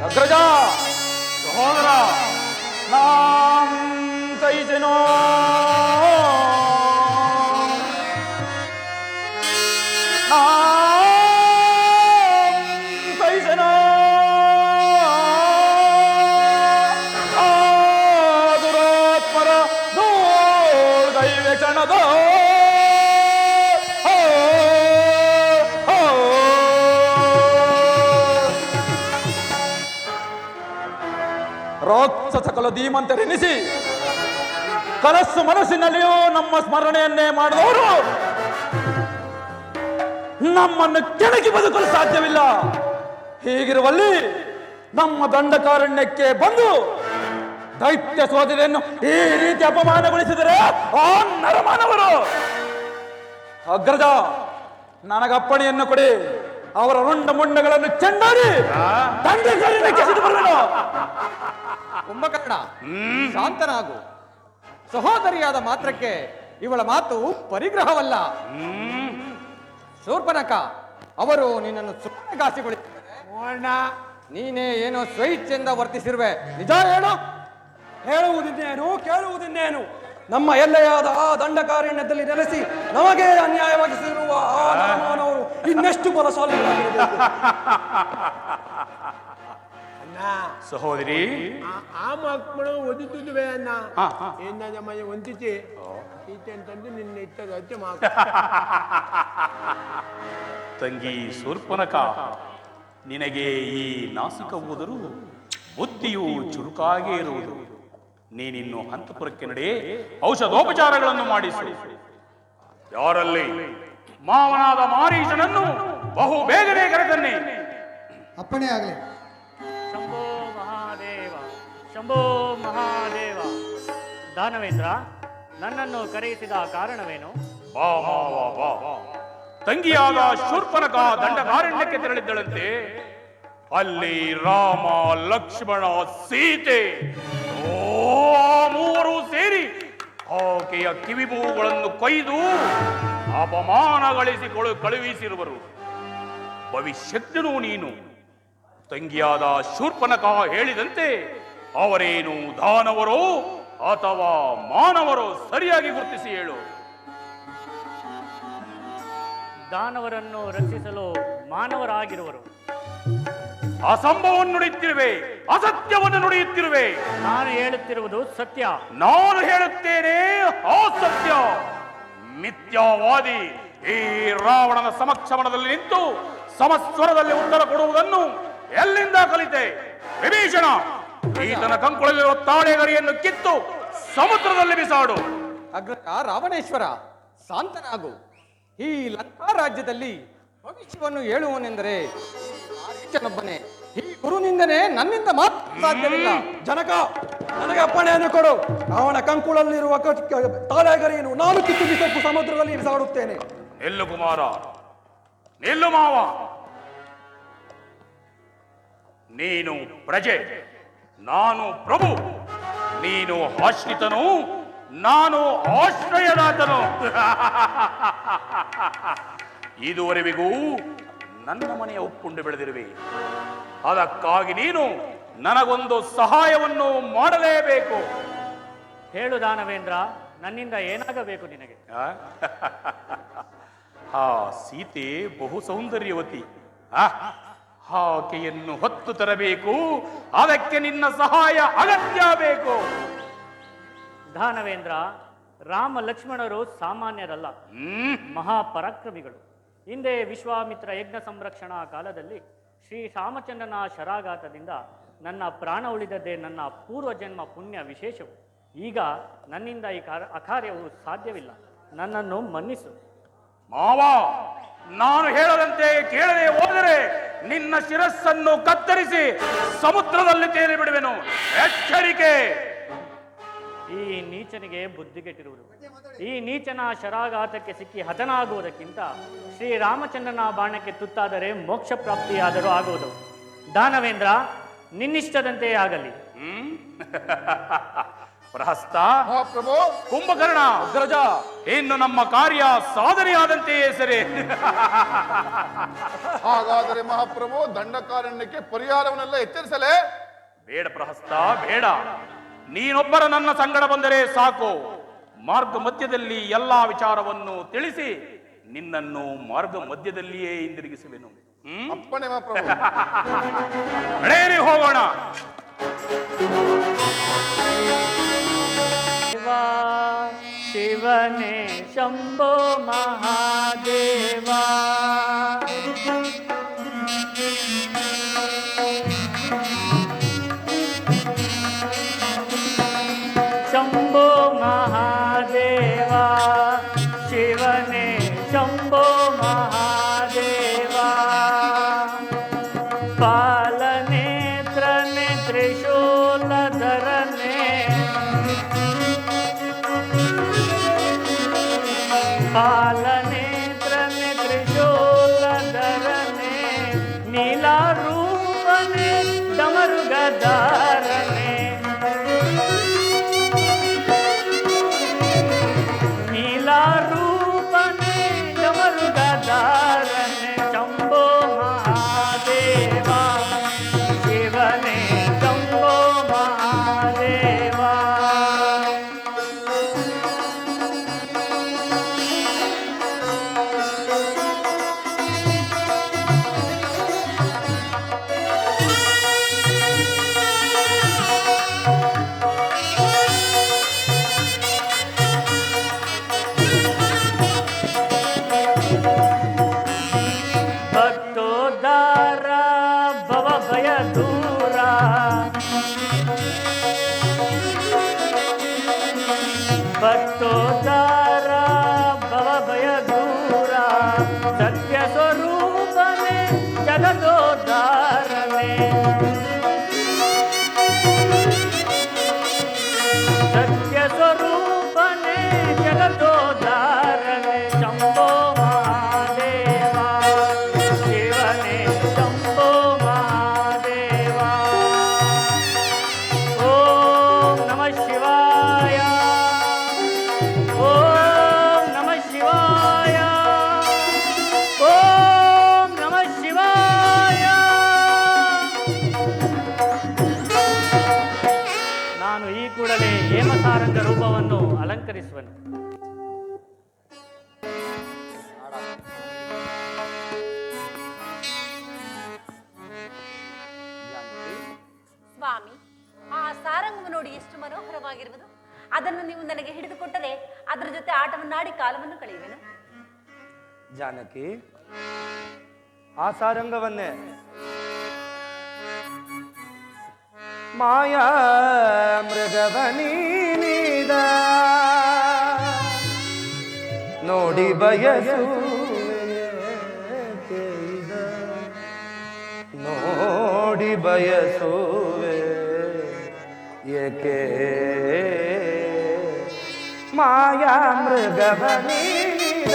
Speaker 4: ಅಗ್ರಜ
Speaker 1: ಸಹೋದರ,
Speaker 4: ನಾಂ ಸಹಿಸೆನೋ ದುರಾತ್ಮರ ದೂಳ್ ದೈವ ಕ್ಷಣದ ರಾಕ್ಷಸ ಕಲ ಧೀಮಂತರೆನಿಸಿ ಕನಸು ಮನಸ್ಸಿನಲ್ಲಿಯೂ ನಮ್ಮ ಸ್ಮರಣೆಯನ್ನೇ ಮಾಡಿದವರು ನಮ್ಮನ್ನು ಕೆಣಕಿ ಬದುಕಲು ಸಾಧ್ಯವಿಲ್ಲ. ಹೀಗಿರುವಲ್ಲಿ ನಮ್ಮ ದಂಡಕಾರಣ್ಯಕ್ಕೆ ಬಂದು ದೈತ್ಯ ಸೋದರಿಯನ್ನು ಈ ರೀತಿ ಅಪಮಾನಗೊಳಿಸಿದರೆ ಆ ನರಮಾನವರು. ಅಗ್ರಜ, ನನಗಪ್ಪಣೆಯನ್ನು ಕೊಡಿ. ಅವರ ರುಂಡ ಮುಂಡಗಳನ್ನು ಚೆಂಡಾಡಿ ದಂಡಕಾರಣ್ಯಕ್ಕೆ ಎಸೆದು ಬರುವೆನು.
Speaker 3: ಕುಂಭಕರ್ಣ, ಶಾಂತನಾಗು. ಸಹೋದರಿಯಾದ ಮಾತ್ರಕ್ಕೆ ಇವಳ ಮಾತು ಪರಿಗ್ರಹವಲ್ಲ. ಶೂರ್ಪನಖ, ಅವರು ನಿನ್ನನ್ನು ಸುಮ್ಮನೆಗಾಸಿಗೊಳಿಸಿದ್ದಾರೆ. ನೀನೇ ಏನೋ ಸ್ವಇಚ್ಛೆಯಿಂದ ವರ್ತಿಸಿರುವೆ, ನಿಜ ಹೇಳು.
Speaker 7: ಹೇಳುವುದಿನ್ನೇನು ಕೇಳುವುದಿನ್ನೇನು? ನಮ್ಮ ಎಲ್ಲೆಯಾದ ಆ ದಂಡಕಾರಣ್ಯದಲ್ಲಿ ನೆಲೆಸಿ ನಮಗೆ ಅನ್ಯಾಯವಾಗಿಸಿರುವ ಆ ನರಮಾನವರು ಇನ್ನೆಷ್ಟು ಬಲಶಾಲಿಗಳಾಗಿರಬೇಕು.
Speaker 1: ಸಹೋದರಿ,
Speaker 6: ಆ ಮಕ್ಕಳು ಒದಿದ್ದುವೆ ಅನ್ನ ಏನ ನಮಗೆ ಒಂದಿಸಿ ಈಚೆ ಅಂತಂದು ನಿನ್ನ ಇಟ್ಟದ ಹಚ್ಚಿ ಮಾತು
Speaker 1: ತಂಗಿ ಶೂರ್ಪನಖ, ನಿನಗೆ ಈ ನಾಸಿಕ ಹೋದರೂ ಬುದ್ಧಿಯು ಚುರುಕಾಗೇ ಇರುವುದು. ನೀನಿನ್ನು ಹಂತಪುರಕ್ಕೆ ನಡೆ, ಔಷಧೋಪಚಾರಗಳನ್ನು ಮಾಡಿಸು. ಯಾರಲ್ಲಿ ಮಾವನಾದ ಮಾರೀಶನನ್ನು ಬಹು ಬೇಗನೆ ಕರೆತನ್ನಿ.
Speaker 5: ಅಪ್ಪಣೆ ಆಗಲಿ.
Speaker 8: ಶಂಭೋ ಮಹಾದೇವ, ಶಂಭೋ ಮಹಾದೇವ. ದಾನವೇಂದ್ರ, ನನ್ನನ್ನು ಕರೆಯಿಸಿದ ಕಾರಣವೇನು?
Speaker 1: ಬಾ ಮಾವ ಬಾ. ತಂಗಿಯಾದ ಶೂರ್ಪನಖ ದಂಡಕಾರಣ್ಯಕ್ಕೆ ತೆರಳಿದ್ದಳಂತೆ. ಅಲ್ಲಿ ರಾಮ, ಲಕ್ಷ್ಮಣ, ಸೀತೆ ಮೂರು ಸೇರಿ ಆಕೆಯ ಕಿವಿಮೂಗಳನ್ನು ಕೊಯ್ದು ಅಪಮಾನಗಳಿಸಿಕೊಳ್ಳು ಕಳುಹಿಸಿರುವರು. ಭವಿಷ್ಯಜ್ಞನು ನೀನು. ತಂಗಿಯಾದ ಶೂರ್ಪನಖ ಹೇಳಿದಂತೆ ಅವರೇನು ದಾನವರೋ ಅಥವಾ ಮಾನವರೋ ಸರಿಯಾಗಿ ಗುರುತಿಸಿ ಹೇಳು.
Speaker 8: ದಾನವರನ್ನು ರಕ್ಷಿಸಲು ಮಾನವರಾಗಿರುವರು.
Speaker 1: ಅಸಂಭವವನ್ನು ನುಡಿಯುತ್ತಿರುವೆ, ಅಸತ್ಯವನ್ನು ನುಡಿಯುತ್ತಿರುವೆ.
Speaker 8: ನಾನು ಹೇಳುತ್ತಿರುವುದು ಸತ್ಯ.
Speaker 1: ನಾನು ಹೇಳುತ್ತೇನೆ ಅಸತ್ಯ. ಮಿಥ್ಯಾವಾದಿ ಈ ರಾವಣನ ಸಮಕ್ಷಮಣದಲ್ಲಿ ನಿಂತು ಸಮಸ್ವರದಲ್ಲಿ ಉತ್ತರ ಕೊಡುವುದನ್ನು ಎಲ್ಲಿಂದ ಕಲಿತೆ? ವಿಭೀಷಣ, ಈತನ ಕಂಕುಳಲ್ಲಿರುವ ತಾಳೆಗರಿಯನ್ನು ಕಿತ್ತು ಸಮುದ್ರದಲ್ಲಿ ಬಿಸಾಡು.
Speaker 3: ಅಗ್ರಜ ರಾವಣೇಶ್ವರ, ಶಾಂತನಾಗು. ಈ ಲಂಕಾ ರಾಜ್ಯದಲ್ಲಿ ಭವಿಷ್ಯವನ್ನು ಹೇಳುವನೆಂದರೆ ಮಾರೀಚನೊಬ್ಬನೇ. ಈ ಗುರುನಿಂದನೇ ನನ್ನಿಂದ ಮಾತ್ರ ಸಾಧ್ಯವಿಲ್ಲ.
Speaker 7: ಜನಕ, ನನಗೆ ಅಪ್ಪಣೆಯನ್ನು ಕೊಡು. ಅವನ ಕಂಕುಳಲ್ಲಿರುವ ತಾಳೆಗರಿಯನ್ನು ನಾನು ಕಿತ್ತು ಬಿಸಪ್ಪು ಸಮುದ್ರದಲ್ಲಿ ಇರಿಸಾಡುತ್ತೇನೆ.
Speaker 1: ನಿಲ್ಲು ಕುಮಾರ, ನಿಲ್ಲು ಮಾವ. ನೀನು ಪ್ರಜೆ, ನಾನು ಪ್ರಭು. ನೀನು ಆಶ್ರಿತನು, ನಾನು ಆಶ್ರಯದಾತನು. ಇದುವರೆವಿಗೂ ನನ್ನ ಮನೆಯ ಒಪ್ಪುಂಡು ಬೆಳೆದಿರುವೆ. ಅದಕ್ಕಾಗಿ ನೀನು ನನಗೊಂದು ಸಹಾಯವನ್ನು ಮಾಡಲೇಬೇಕು.
Speaker 8: ಹೇಳು ದಾನವೇಂದ್ರ, ನನ್ನಿಂದ ಏನಾಗಬೇಕು ನಿನಗೆ?
Speaker 1: ಆ ಸೀತೆ ಬಹು ಸೌಂದರ್ಯವತಿ. ಆಕೆಯನ್ನು ಹೊತ್ತು ತರಬೇಕು. ಅದಕ್ಕೆ ನಿನ್ನ ಸಹಾಯ ಅಗತ್ಯ ಬೇಕು.
Speaker 8: ದಾನವೇಂದ್ರ, ರಾಮ ಲಕ್ಷ್ಮಣರು ಸಾಮಾನ್ಯರಲ್ಲ, ಮಹಾಪರಾಕ್ರಮಿಗಳು. ಹಿಂದೆ ವಿಶ್ವಾಮಿತ್ರ ಯಜ್ಞ ಸಂರಕ್ಷಣಾ ಕಾಲದಲ್ಲಿ ಶ್ರೀ ರಾಮಚಂದ್ರನ ಶರಾಘಾತದಿಂದ ನನ್ನ ಪ್ರಾಣ ಉಳಿದದ್ದೇ ನನ್ನ ಪೂರ್ವಜನ್ಮ ಪುಣ್ಯ ವಿಶೇಷವು. ಈಗ ನನ್ನಿಂದ ಈ ಅಕಾರ್ಯವು ಸಾಧ್ಯವಿಲ್ಲ. ನನ್ನನ್ನು ಮನ್ನಿಸು.
Speaker 1: ಮಾವ, ನಾನು ಹೇಳದಂತೆ ಕೇಳದೆ ಹೋದರೆ ನಿನ್ನ ಶಿರಸ್ಸನ್ನು ಕತ್ತರಿಸಿ ಸಮುದ್ರದಲ್ಲಿ ತೇಲಿ ಬಿಡುವೆನು. ಎಚ್ಚರಿಕೆ.
Speaker 8: ಈ ನೀಚನಿಗೆ ಬುದ್ಧಿಗೆಟ್ಟಿರುವುದು. ಈ ನೀಚನ ಶರಾಘಾತಕ್ಕೆ ಸಿಕ್ಕಿ ಹತನಾಗುವುದಕ್ಕಿಂತ ಶ್ರೀರಾಮಚಂದ್ರನ ಬಾಣಕ್ಕೆ ತುತ್ತಾದರೆ ಮೋಕ್ಷ ಪ್ರಾಪ್ತಿಯಾದರೂ ಆಗುವುದು. ದಾನವೇಂದ್ರ, ನಿನ್ನಿಷ್ಟದಂತೆ ಆಗಲಿ.
Speaker 1: ಪ್ರಹಸ್ತ,
Speaker 2: ಮಹಾಪ್ರಭು,
Speaker 1: ಕುಂಭಕರ್ಣ,
Speaker 4: ಅಗ್ರಜ,
Speaker 1: ಇನ್ನು ನಮ್ಮ ಕಾರ್ಯ ಸಾಧನೆಯಾದಂತೆಯೇ ಸರಿ.
Speaker 2: ಹಾಗಾದರೆ ಮಹಾಪ್ರಭು ದಂಡಕಾರಣ್ಯಕ್ಕೆ ಪರಿಹಾರವನ್ನೆಲ್ಲ ಎಚ್ಚರಿಸಲೇ?
Speaker 1: ಬೇಡ ಪ್ರಹಸ್ತ, ಬೇಡ. ನೀನೊಬ್ಬರ ನನ್ನ ಸಂಗಡ ಬಂದರೆ ಸಾಕು. ಮಾರ್ಗ ಮಧ್ಯದಲ್ಲಿ ಎಲ್ಲಾ ವಿಚಾರವನ್ನು ತಿಳಿಸಿ ನಿನ್ನನ್ನು ಮಾರ್ಗ ಮಧ್ಯದಲ್ಲಿಯೇ ಹಿಂದಿರುಗಿಸುವೆನು.
Speaker 2: ಅಪ್ಪಣೆ ಮಹಾಪ್ರಭು.
Speaker 1: ನಡೆಯಿರಿ, ಹೋಗೋಣ.
Speaker 8: ಶಿವನೇ ಶಂಭೋ ಮಹಾದೇವ, ಶಂಭೋ ಮಹಾದೇವ, ಶಿವನೇ ಶಂಭೋ ಮಹಾದೇವ, ಪಾಲನೇತ್ರನೆ ತ್ರಿಶೂಲಧರನೆ, ಪಾಲನೇತ್ರನೆ ತ್ರಿಶೂಲಧರನೆ, ನೀಲಾರೂಪನೆ ಡಮರುಗಧಾರನೆ, ನೀಲಾರೂಪನೆ ಡಮರುಗಧಾರನೆ, ಶಂಭೋ ಮಹಾದೇವ, ಶಿವನೇ ಶಂಭೋ ಮಹಾದೇವ. ಭಕ್ತೋದ್ಧಾರ ಭವ ಭಯ ದೂರ, ಭಕ್ತೋದ್ಧಾರ ಭವ ಭಯ ದೂರ, ಸತ್ಯ ಸ್ವರೂಪನೆ ಜಗದೋದ್ಧಾರನೆ, ಸತ್ಯ ಸ್ವರೂಪನೆ ಜಗದೋದ್ಧಾರನೆ, ಶಂಭೋ ಮಹಾದೇವ, ಶಿವನೇ ಶಂಭೋ ಮಹಾದೇವ. ಓಂ ನಮಃ ಶಿವಾಯ, ಓಂ ನಮಃ ಶಿವಾಯ, ಓಂ ನಮಃ ಶಿವಾಯ. ನಾನು ಈ ಕೂಡಲೇ ಹೇಮಸಾರಂಗ ರೂಪವನ್ನು ಅಲಂಕರಿಸುವೆನು.
Speaker 9: ಸ್ವಾಮಿ, ಆ ಸಾರಂಗವನ್ನು ನೋಡಿ ಎಷ್ಟು ಮನೋಹರವಾಗಿರುವುದು. ಅದನ್ನು ನೀವು ನನಗೆ ಹಿಡಿದುಕೊಟ್ಟರೆ ಅದರ ಜೊತೆ ಆಟವನ್ನಾಡಿ ಕಾಲವನ್ನು ಕಳೆಯುವೆನು.
Speaker 4: ಜಾನಕಿ, ಆ ಸಾರಂಗವನ್ನೇ ಮಾಯಾ ಮೃಗವನೀನಿದ ನೋಡಿ ಬಯಸುವೆದ, ನೋಡಿ ಬಯಸುವೆ ಏಕೆ, ಮಾಯಾ ಮೃಗವನೀನಿದ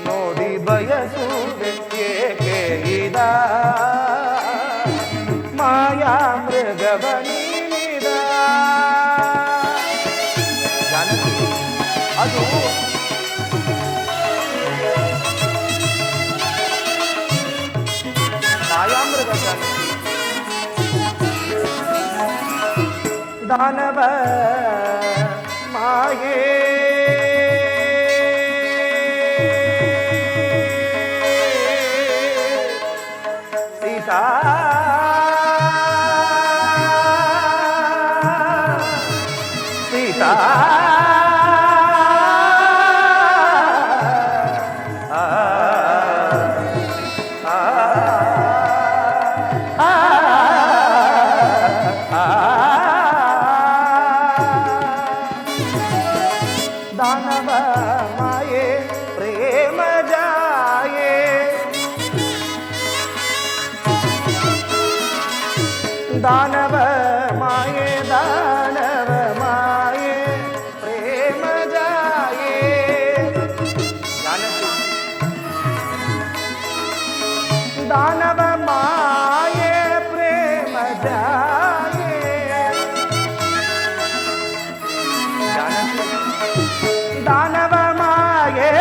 Speaker 4: ನೋಡಿ ಬಯಸುವೆ ಏಕೆ ಇದ, ಮಾಯಾ ಮೃಗವನೀನಿದ. ಜಾನಕಿ, ಅದು ಮಾಯಾಮೃಗ ಜಾನಕಿ. ದಾನವ ಮಾಯೇ ಸೀತಾ ಸೀತಾ दानव माये प्रेम जाए, दानव माये दानव दानव माये प्रेम जाए दानव माये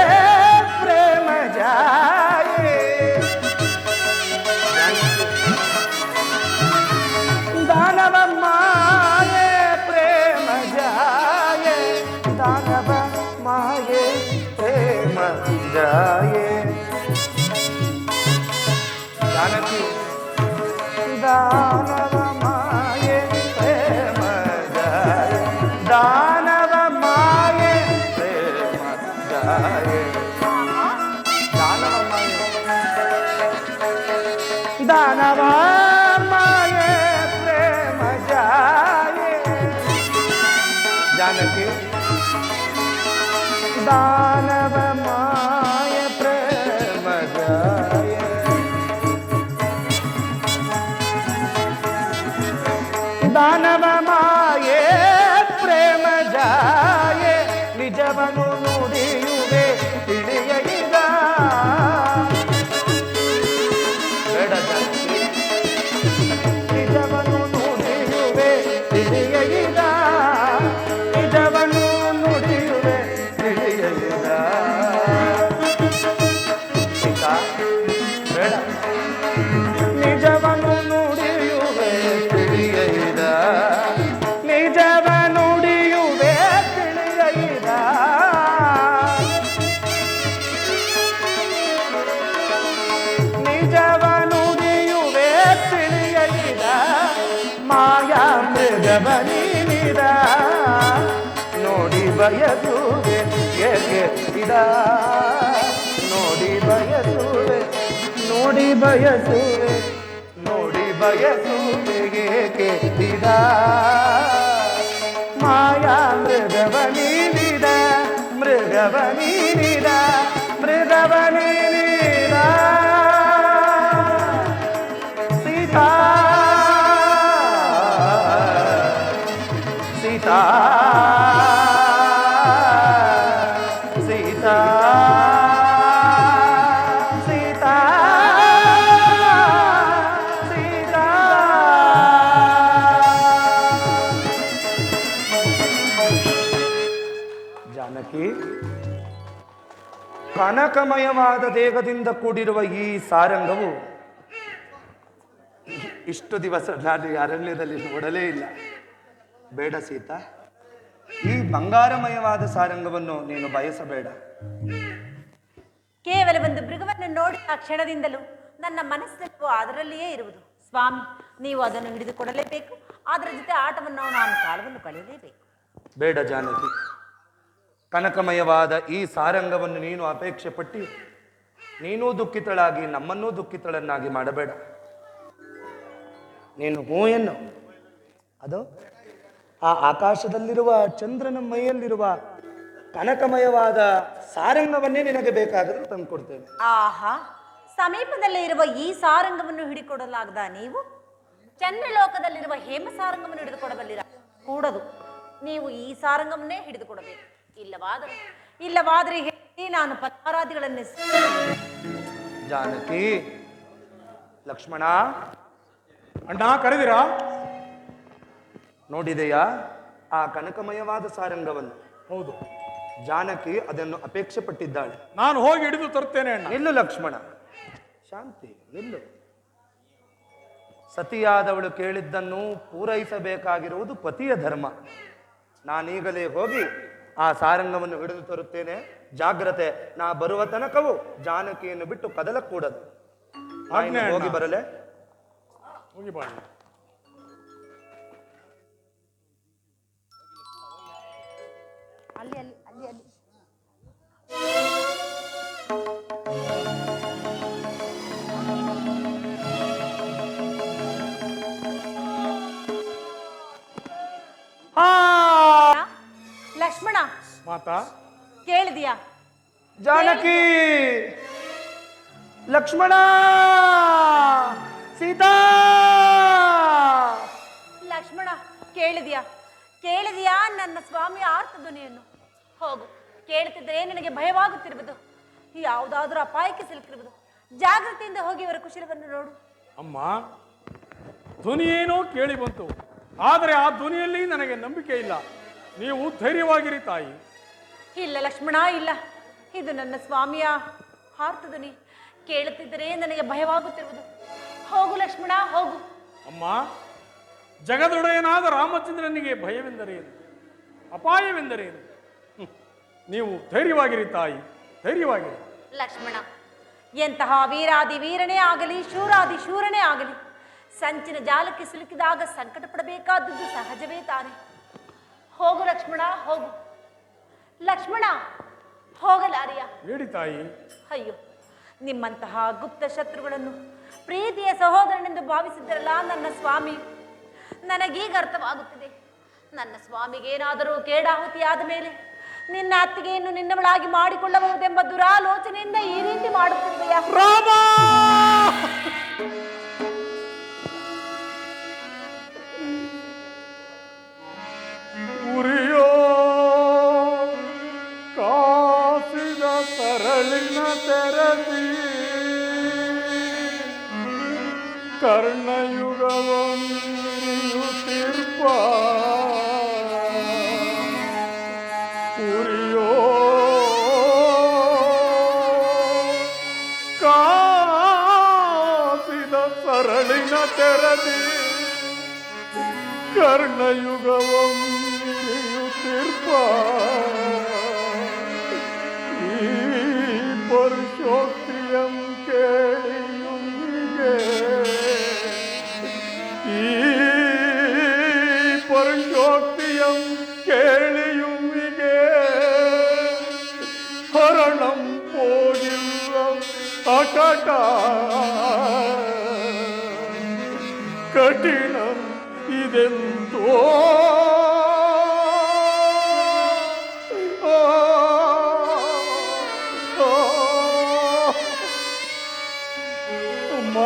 Speaker 4: प्रेम जाए दानव माये प्रेम जाए दानव माये प्रेम जाए जानकी दानव माये प्रेम जाए दानव माये प्रेम जाए दानव माये दानव माये प्रेम जाए जानकी दानव माये प्रेम जाए दानव माये प्रेम जाए निजवनु ನುಡಿಯುವೆ ತಿಳಿಯೈದ ಬೇಡ ಜಾನಕಿ ನಿಜವನು ನುಡಿಯುವೆ ತಿಳಿಯೈದ ನಿಜವನು ನುಡಿಯುವೆ ತಿಳಿಯೈದ ಸೀತಾ ಬೇಡ ನಿಜವನು ನುಡಿಯುವೆ ತಿಳಿಯೈದ ನಿಜವ ನುಡಿಯುವೆ ತಿಳಿಯೈದ ನಿಜವ ನುಡಿಯುವೆ ತಿಳಿಯೈದ ಮಾಯಾ ಮೃಗವ ನೀನಿದ ನೋಡಿ ಬಯಸುವೆ ಏಕೆ ಇದ ನೋಡಿ ಬಯಸುವೆ ನೋಡಿ ಬಯಸುವೆ ನೋಡಿ ಬಯಸುವೆ ಏಕೆ ಇದ ಮಾಯಾ ಮೃಗವ ನೀನಿದ ಮೃಗವ ನೀನಿದ ಮೃಗವ ನೀನಿದ ಸೀತಾ ಸೀತಾ ಸೀತಾ ಸೀತಾ ಸೀತಾ ಜಾನಕಿ ಕನಕಮಯವಾದ ದೇಹದಿಂದ ಕೂಡಿರುವ ಈ ಸಾರಂಗವು ಇಷ್ಟು ದಿವಸ ನಾನು ಈ ಅರಣ್ಯದಲ್ಲಿ ನೋಡಲೇ ಇಲ್ಲ. ಬೇಡ ಸೀತಾ, ಈ ಬಂಗಾರಮಯವಾದ ಸಾರಂಗವನ್ನು ನೀನು ಬಯಸಬೇಡ.
Speaker 9: ಕೇವಲ ಒಂದು ಮೃಗವನ್ನು ನೋಡಿದ ಕ್ಷಣದಿಂದಲೂ ನನ್ನ ಮನಸ್ಸೆಲ್ಲವೂ ಅದರಲ್ಲಿಯೇ ಇರುವುದು. ಸ್ವಾಮಿ, ನೀವು ಅದನ್ನು ಹಿಡಿದುಕೊಡಲೇಬೇಕು. ಅದರ ಜೊತೆ ಆಟವನ್ನು ನಾನು ಕಾಲವನ್ನು ಕಳೆಯಲೇಬೇಕು.
Speaker 4: ಬೇಡ ಜಾನಕಿ, ಕನಕಮಯವಾದ ಈ ಸಾರಂಗವನ್ನು ನೀನು ಅಪೇಕ್ಷೆ ಪಟ್ಟು ನೀನೂ ದುಃಖಿತಳಾಗಿ ನಮ್ಮನ್ನೂ ದುಃಖಿತಳನ್ನಾಗಿ ಮಾಡಬೇಡ. ನೀನು ಹೂ ಎನ್ನು, ಅದು ಆ ಆಕಾಶದಲ್ಲಿರುವ ಚಂದ್ರನ ಮೈಯಲ್ಲಿರುವ ಕನಕಮಯವಾದ ಸಾರಂಗವನ್ನೇ ನಿನಗೆ ಬೇಕಾದರೂ ತಂದುಕೊಡ್ತೇನೆ.
Speaker 9: ಆಹಾ, ಸಮೀಪದಲ್ಲೇ ಇರುವ ಈ ಸಾರಂಗವನ್ನು ಹಿಡಿಕೊಡಲಾಗದ ನೀವು ಚಂದ್ರಲೋಕದಲ್ಲಿರುವ ಹೇಮ ಸಾರಂಗವನ್ನು ಹಿಡಿದುಕೊಡಬಲ್ಲಿರ? ಕೂಡದು. ನೀವು ಈ ಸಾರಂಗವನ್ನೇ ಹಿಡಿದುಕೊಡಬೇಕು. ಇಲ್ಲವಾದರೆ ನಾನು ಪದಾರಾಧಿಗಳನ್ನು.
Speaker 4: ಜಾನಕಿ, ಲಕ್ಷ್ಮಣ,
Speaker 1: ಅಣ್ಣ ಕರೆದಿರಾ?
Speaker 4: ನೋಡಿದೆಯಾ ಆ ಕನಕಮಯವಾದ ಸಾರಂಗವನ್ನು?
Speaker 1: ಹೌದು.
Speaker 4: ಜಾನಕಿ ಅದನ್ನು ಅಪೇಕ್ಷೆ ಪಟ್ಟಿದ್ದಾಳೆ.
Speaker 1: ನಾನು ಹೋಗಿ ಹಿಡಿದು ತರುತ್ತೇನೆ ಅಣ್ಣ.
Speaker 4: ನಿಲ್ಲು ಲಕ್ಷ್ಮಣ, ಶಾಂತಿ, ನಿಲ್ಲು. ಸತಿಯಾದವಳು ಕೇಳಿದ್ದನ್ನು ಪೂರೈಸಬೇಕಾಗಿರುವುದು ಪತಿಯ ಧರ್ಮ. ನಾನೀಗಲೇ ಹೋಗಿ ಆ ಸಾರಂಗವನ್ನು ಹಿಡಿದು ತರುತ್ತೇನೆ. ಜಾಗ್ರತೆ, ನಾ ಬರುವ ತನಕವು ಜಾನಕಿಯನ್ನು ಬಿಟ್ಟು ಕದಲಕೂಡದು. ಹೋಗಿ ಬರಲೆ?
Speaker 1: ಹೋಗಿ ಬಾ.
Speaker 9: ಅಲ್ಲಿ ಅಲ್ಲಿ ಅಲ್ಲಿ ಅಲ್ಲಿ ಲಕ್ಷ್ಮಣ,
Speaker 1: ಮಾತಾ
Speaker 9: ಕೇಳಿದೀಯಾ?
Speaker 4: ಜಾನಕಿ, ಲಕ್ಷ್ಮಣ, ಸೀತಾ.
Speaker 9: ಲಕ್ಷ್ಮಣ, ಕೇಳಿದೆಯಾ ನನ್ನ ಸ್ವಾಮಿಯ ಆರ್ತ ಧ್ವನಿಯನ್ನು? ಹೋಗು, ಕೇಳುತ್ತಿದ್ದರೆ ನನಗೆ ಭಯವಾಗುತ್ತಿರುವುದು. ಯಾವುದಾದ್ರೂ ಅಪಾಯಕ್ಕೆ ಸಿಲುಕಿರುವುದು. ಜಾಗೃತಿಯಿಂದ ಹೋಗಿ ಅವರ ಕುಶಲವನ್ನು ನೋಡು.
Speaker 1: ಅಮ್ಮ, ಧ್ವನಿಯೇನೋ ಕೇಳಿ ಬಂತು, ಆದರೆ ಆ ಧ್ವನಿಯಲ್ಲಿ ನನಗೆ ನಂಬಿಕೆ ಇಲ್ಲ. ನೀವು ಧೈರ್ಯವಾಗಿರಿ ತಾಯಿ.
Speaker 9: ಇಲ್ಲ ಲಕ್ಷ್ಮಣ, ಇಲ್ಲ. ಇದು ನನ್ನ ಸ್ವಾಮಿಯ ಹಾರ್ತ ಧ್ವನಿ. ಕೇಳುತ್ತಿದ್ದರೆ ನನಗೆ ಭಯವಾಗುತ್ತಿರುವುದು. ಹೋಗು ಲಕ್ಷ್ಮಣ, ಹೋಗು.
Speaker 1: ಅಮ್ಮ, ಜಗದೊಡೆಯನಾದ ರಾಮಚಂದ್ರನಿಗೆ ಭಯವೆಂದರೇನು, ಅಪಾಯವೆಂದರೇನು? ನೀವು ಧೈರ್ಯವಾಗಿರಿ ತಾಯಿ, ಧೈರ್ಯವಾಗಿರಿ.
Speaker 9: ಲಕ್ಷ್ಮಣ, ಎಂತಹ ವೀರಾದಿ ವೀರನೇ ಆಗಲಿ, ಶೂರಾದಿ ಶೂರನೇ ಆಗಲಿ, ಸಂಚಿನ ಜಾಲಕ್ಕೆ ಸಿಲುಕಿದಾಗ ಸಂಕಟ ಪಡಬೇಕಾದದ್ದು ಸಹಜವೇ ತಾನೆ. ಹೋಗು ಲಕ್ಷ್ಮಣ, ಹೋಗು. ಲಕ್ಷ್ಮಣ, ಹೋಗಲಾರಿಯ?
Speaker 1: ಹೇಳಿ ತಾಯಿ.
Speaker 9: ಅಯ್ಯೋ, ನಿಮ್ಮಂತಹ ಗುಪ್ತ ಶತ್ರುಗಳನ್ನು ಪ್ರೀತಿಯ ಸಹೋದರನೆಂದು ಭಾವಿಸಿದ್ದರಲ್ಲ ನನ್ನ ಸ್ವಾಮಿ. ನನಗೀಗ ಅರ್ಥವಾಗುತ್ತಿದೆ. ನನ್ನ ಸ್ವಾಮಿಗೇನಾದರೂ ಕೇಡಾಹುತಿಯಾದ ಮೇಲೆ ನಿನ್ನ ಅತ್ತಿಗೆಯನ್ನು ನಿನ್ನವಳಾಗಿ ಮಾಡಿಕೊಳ್ಳಬಹುದೆಂಬ ದುರಾಲೋಚನೆಯಿಂದ ಈ ರೀತಿ ಮಾಡುತ್ತಿದ್ದೆಯಾ?
Speaker 1: ಉರಿಯೋ ಕಾಸಿದ ಸರಳಿನ ತೆರದಿ ಕರ್ಣಯುಗವನ್ನಿರಿಯುತ್ತಿರ್ಪ ಉರಿಯೋ ಕಾಸಿದ ಸರಳಿನ ತೆರದಿ ಕರ್ಣಯುಗವನ್ನಿರಿಯುತ್ತಿರ್ಪ ಈ ಪರುಷೋಕ್ತಿಯಂ ಕೇಳಿಯುಂಗೆ ಈ ಪರುಷೋಕ್ತಿಯಂ ಕೇಳಿಯುಂಗೆ ಹರಣಂ ಪೋಗಿಲ್ಲ ಅಕಟ ಕಠಿಣಂ ಇದೆಂತೋ ಅಮ್ಮ,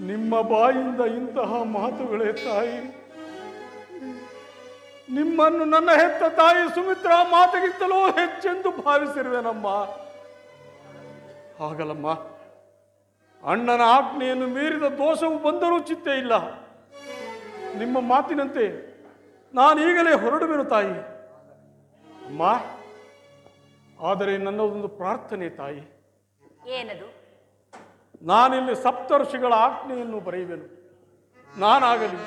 Speaker 1: ನಿಮ್ಮ ಬಾಯಿಂದ ಇಂತಹ ಮಾತುಗಳೇ ತಾಯಿ. ನಿಮ್ಮನ್ನು ನನ್ನ ಹೆತ್ತ ತಾಯಿ ಸುಮಿತ್ರಾ ಮಾತಿಗಿಂತಲೂ ಹೆಚ್ಚೆಂದು ಭಾವಿಸಿರುವೆನಮ್ಮ. ಹಾಗಲ್ಲಮ್ಮ, ಅಣ್ಣನ ಆಜ್ಞೆಯನ್ನು ಮೀರಿದ ದೋಷವು ಬಂದರೂ ಚಿಂತೆ ಇಲ್ಲ. ನಿಮ್ಮ ಮಾತಿನಂತೆ ನಾನೀಗಲೇ ಹೊರಡುವೆನು ತಾಯಿ. ಅಮ್ಮ, ಆದರೆ ನನ್ನದೊಂದು ಪ್ರಾರ್ಥನೆ ತಾಯಿ.
Speaker 9: ಏನದು?
Speaker 1: ನಾನಿಲ್ಲಿ ಸಪ್ತ ಋಷಿಗಳ ಆಜ್ಞೆಯನ್ನು ಬರೆಯುವೆನು. ನಾನಾಗಲಿ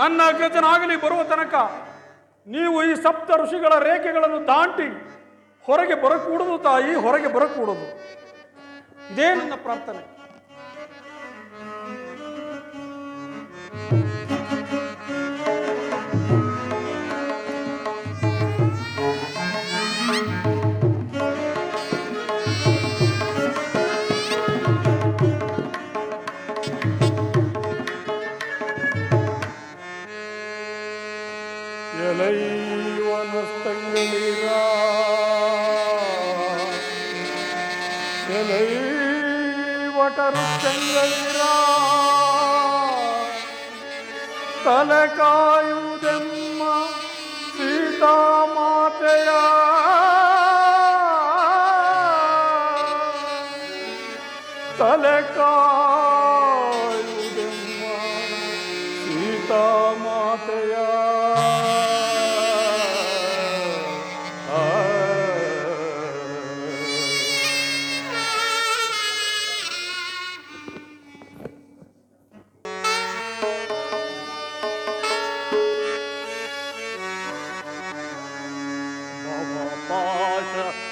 Speaker 1: ನನ್ನ ಅಗ್ರಜನಾಗಲಿ ಬರುವ ತನಕ ನೀವು ಈ ಸಪ್ತ ಋಷಿಗಳ ರೇಖೆಗಳನ್ನು ದಾಟಿ ಹೊರಗೆ ಬರಕೂಡದು ತಾಯಿ, ಹೊರಗೆ ಬರಕೂಡದು. ಇದೇ ನನ್ನ ಪ್ರಾರ್ಥನೆ. ಎಲೈವನಸ್ತಂಗಳಿರಾ ಎಲೈವಟರುಚ್ಚಂಗಳಿರಾ ತಲೆ ಕಾಯುವುದೆಮ್ಮ ಸೀತಾಮಾತೆಯ ತಲೆ ಕಾಯುವುದೆಮ್ಮ ಸೀತಾಮಾತೆಯ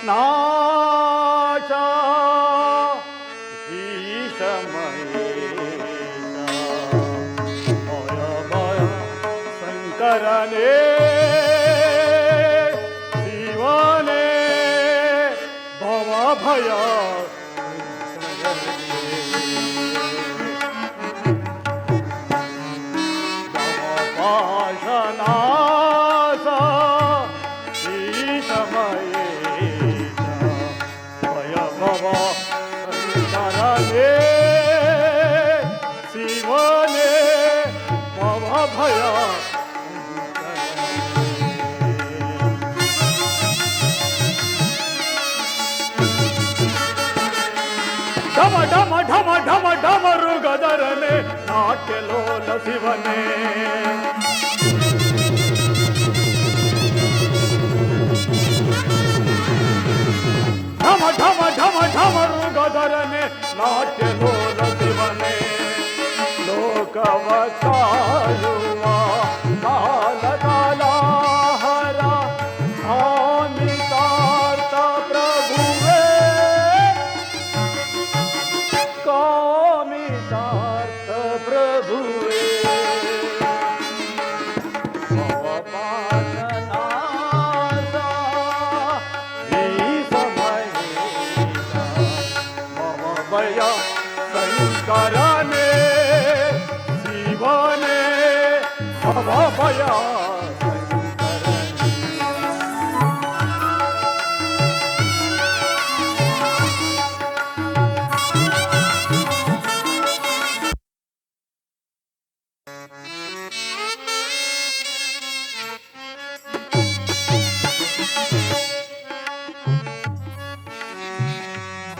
Speaker 1: ನಾಶ ಭಯ ಭಯ ಶಂಕರನೇ ಶಿವನೇ ಭವ ಭಯ ಪಾಶನಾಶ ಈಶಮಯೇ ಶಂಕರನೇ ಶಿವನೇ ಭವ ಭಯ ಶಂಕರನೇ ನಾಟ್ಯಲೋಲ ಶಿವನೇ. ಢಮ ಢಮ ಢಮ ಢಮರು ಗದರನೆ ನಾಟ್ಯಲೋಲ ಶಿವನೇ. ಲೋಕವ ಕಾಯುವ ಕಾಲ ಕಾಲಾಹರ ಕಾಮಿತಾರ್ಥ ಪ್ರಭುವೇ. ಕಾಮಿತಾರ್ಥ ಪ್ರಭುವೇ. ಶಂಕರನೇ ಶಿವನೇ ಭವಭಯ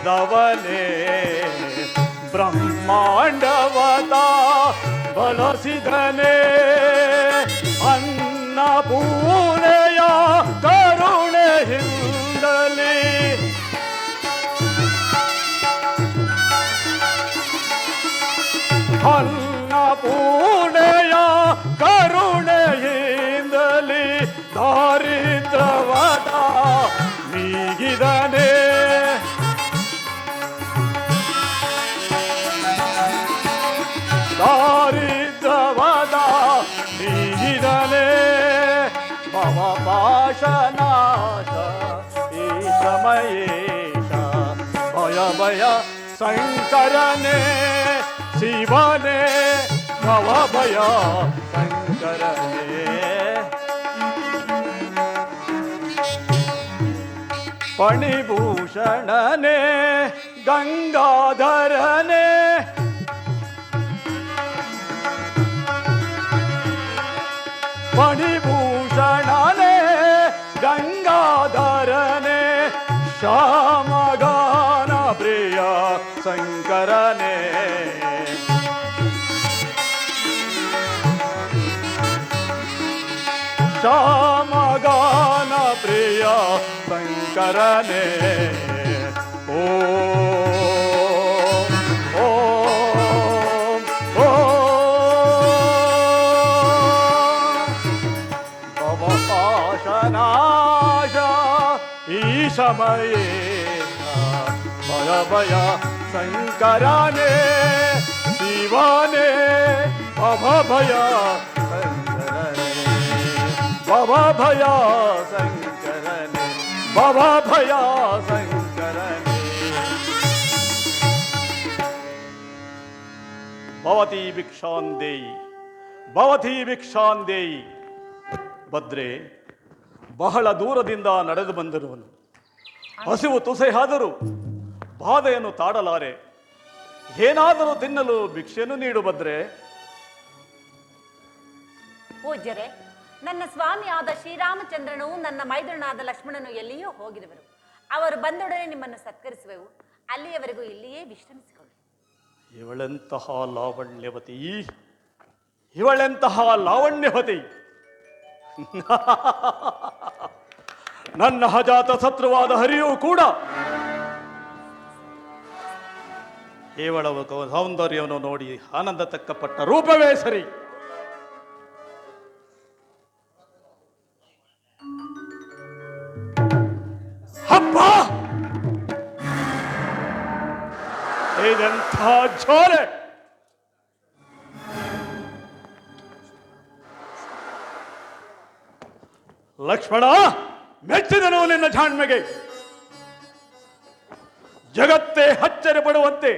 Speaker 1: ದವನೇ ಬ್ರಹ್ಮಾಂಡವದ ಬಳಸಿದನೆ ಅನ್ನಪೂರ್ಣೆಯ ಕರುಣೆಯಿಂದಲೇ. ಅನ್ನಪೂರ್ಣೆಯ ಕರುಣೆಯಿಂದಲೇ ದಾರಿದ್ರವದ ನೀಗಿದನೆ. ದಾರಿದ್ರವದ ನೀಗಿದನೆ. ಭವ ಪಾಶನಾಶ ಈಶ ಮಹೇಶ ಭಯ ಭಯ ಶಂಕರನೇ ಶಿವನೇ ಭವ ಭಯ ಶಂಕರನೇ. ಫಣಿಭೂಷಣನೇ ಗಂಗಾಧರನೇ. ಫಣಿಭೂಷಣನೇ ಗಂಗಾಧರನೇ ಶ್ಯಾಮಗಾನ ಪ್ರಿಯ ಶಂಕರನೇ. ಶ್ಯಾಮಗಾನ ಪ್ರಿಯ ಶಂಕರನೇ. ಓ ನಾಶ ಈಶಮಯೇ ಭಯ ಭಯ ಶಂಕರನೇ ಶಿವನೇ ಭವ ಭಯ ಶಂಕರನೇ. ಭವ ಭಯ ಶಂಕರನೇ ಭವ ಭಯ ಶಂಕರನೇ. ಭವತಿ ಭಿಕ್ಷಾಂದೇಯಿ ಭವತಿ ಭಿಕ್ಷಾಂದೇಯಿ. ಭದ್ರೆ ಬಹಳ ದೂರದಿಂದ ನಡೆದು ಬಂದಿರುವನು. ಹಸಿವು ತುಸೆಯಾದರೂ ಬಾಧೆಯನ್ನು ತಾಡಲಾರೆ. ಏನಾದರೂ ತಿನ್ನಲು ಭಿಕ್ಷೆಯನ್ನು ನೀಡು ಭದ್ರೆ.
Speaker 9: ಪೂಜ್ಯರೇ, ನನ್ನ ಸ್ವಾಮಿಯಾದ ಶ್ರೀರಾಮಚಂದ್ರನು ನನ್ನ ಮೈದುರನಾದ ಲಕ್ಷ್ಮಣನು ಎಲ್ಲಿಯೋ ಹೋಗಿರುವರು. ಅವರು ಬಂದೊಡನೆ ನಿಮ್ಮನ್ನು ಸತ್ಕರಿಸುವೆವು. ಅಲ್ಲಿಯವರೆಗೂ ಇಲ್ಲಿಯೇ ವಿಶ್ರಮಿಸಿಕೊಳ್ಳಿ.
Speaker 1: ಇವಳೆಂತಹ ಲಾವಣ್ಯವತಿ, ಇವಳೆಂತಹ ಲಾವಣ್ಯವತಿ. ನನ್ನ ಅಜಾತ ಶತ್ರುವಾದ ಹರಿಯೂ ಕೂಡ ಇವಳ ಸೌಂದರ್ಯವನ್ನು ನೋಡಿ ಆನಂದ ತಕ್ಕಪಟ್ಟ ರೂಪವೇ ಸರಿ. ಹಬ್ಬ ಇದೆಂಥ ಜ್ವಾಲೆ. ಲಕ್ಷ್ಮಣ, ಮೆಚ್ಚಿದನು ನಿನ್ನ ಜಾಣ್ಮೆಗೆ. ಜಗತ್ತೇ ಅಚ್ಚರಿ ಪಡುವಂತೆ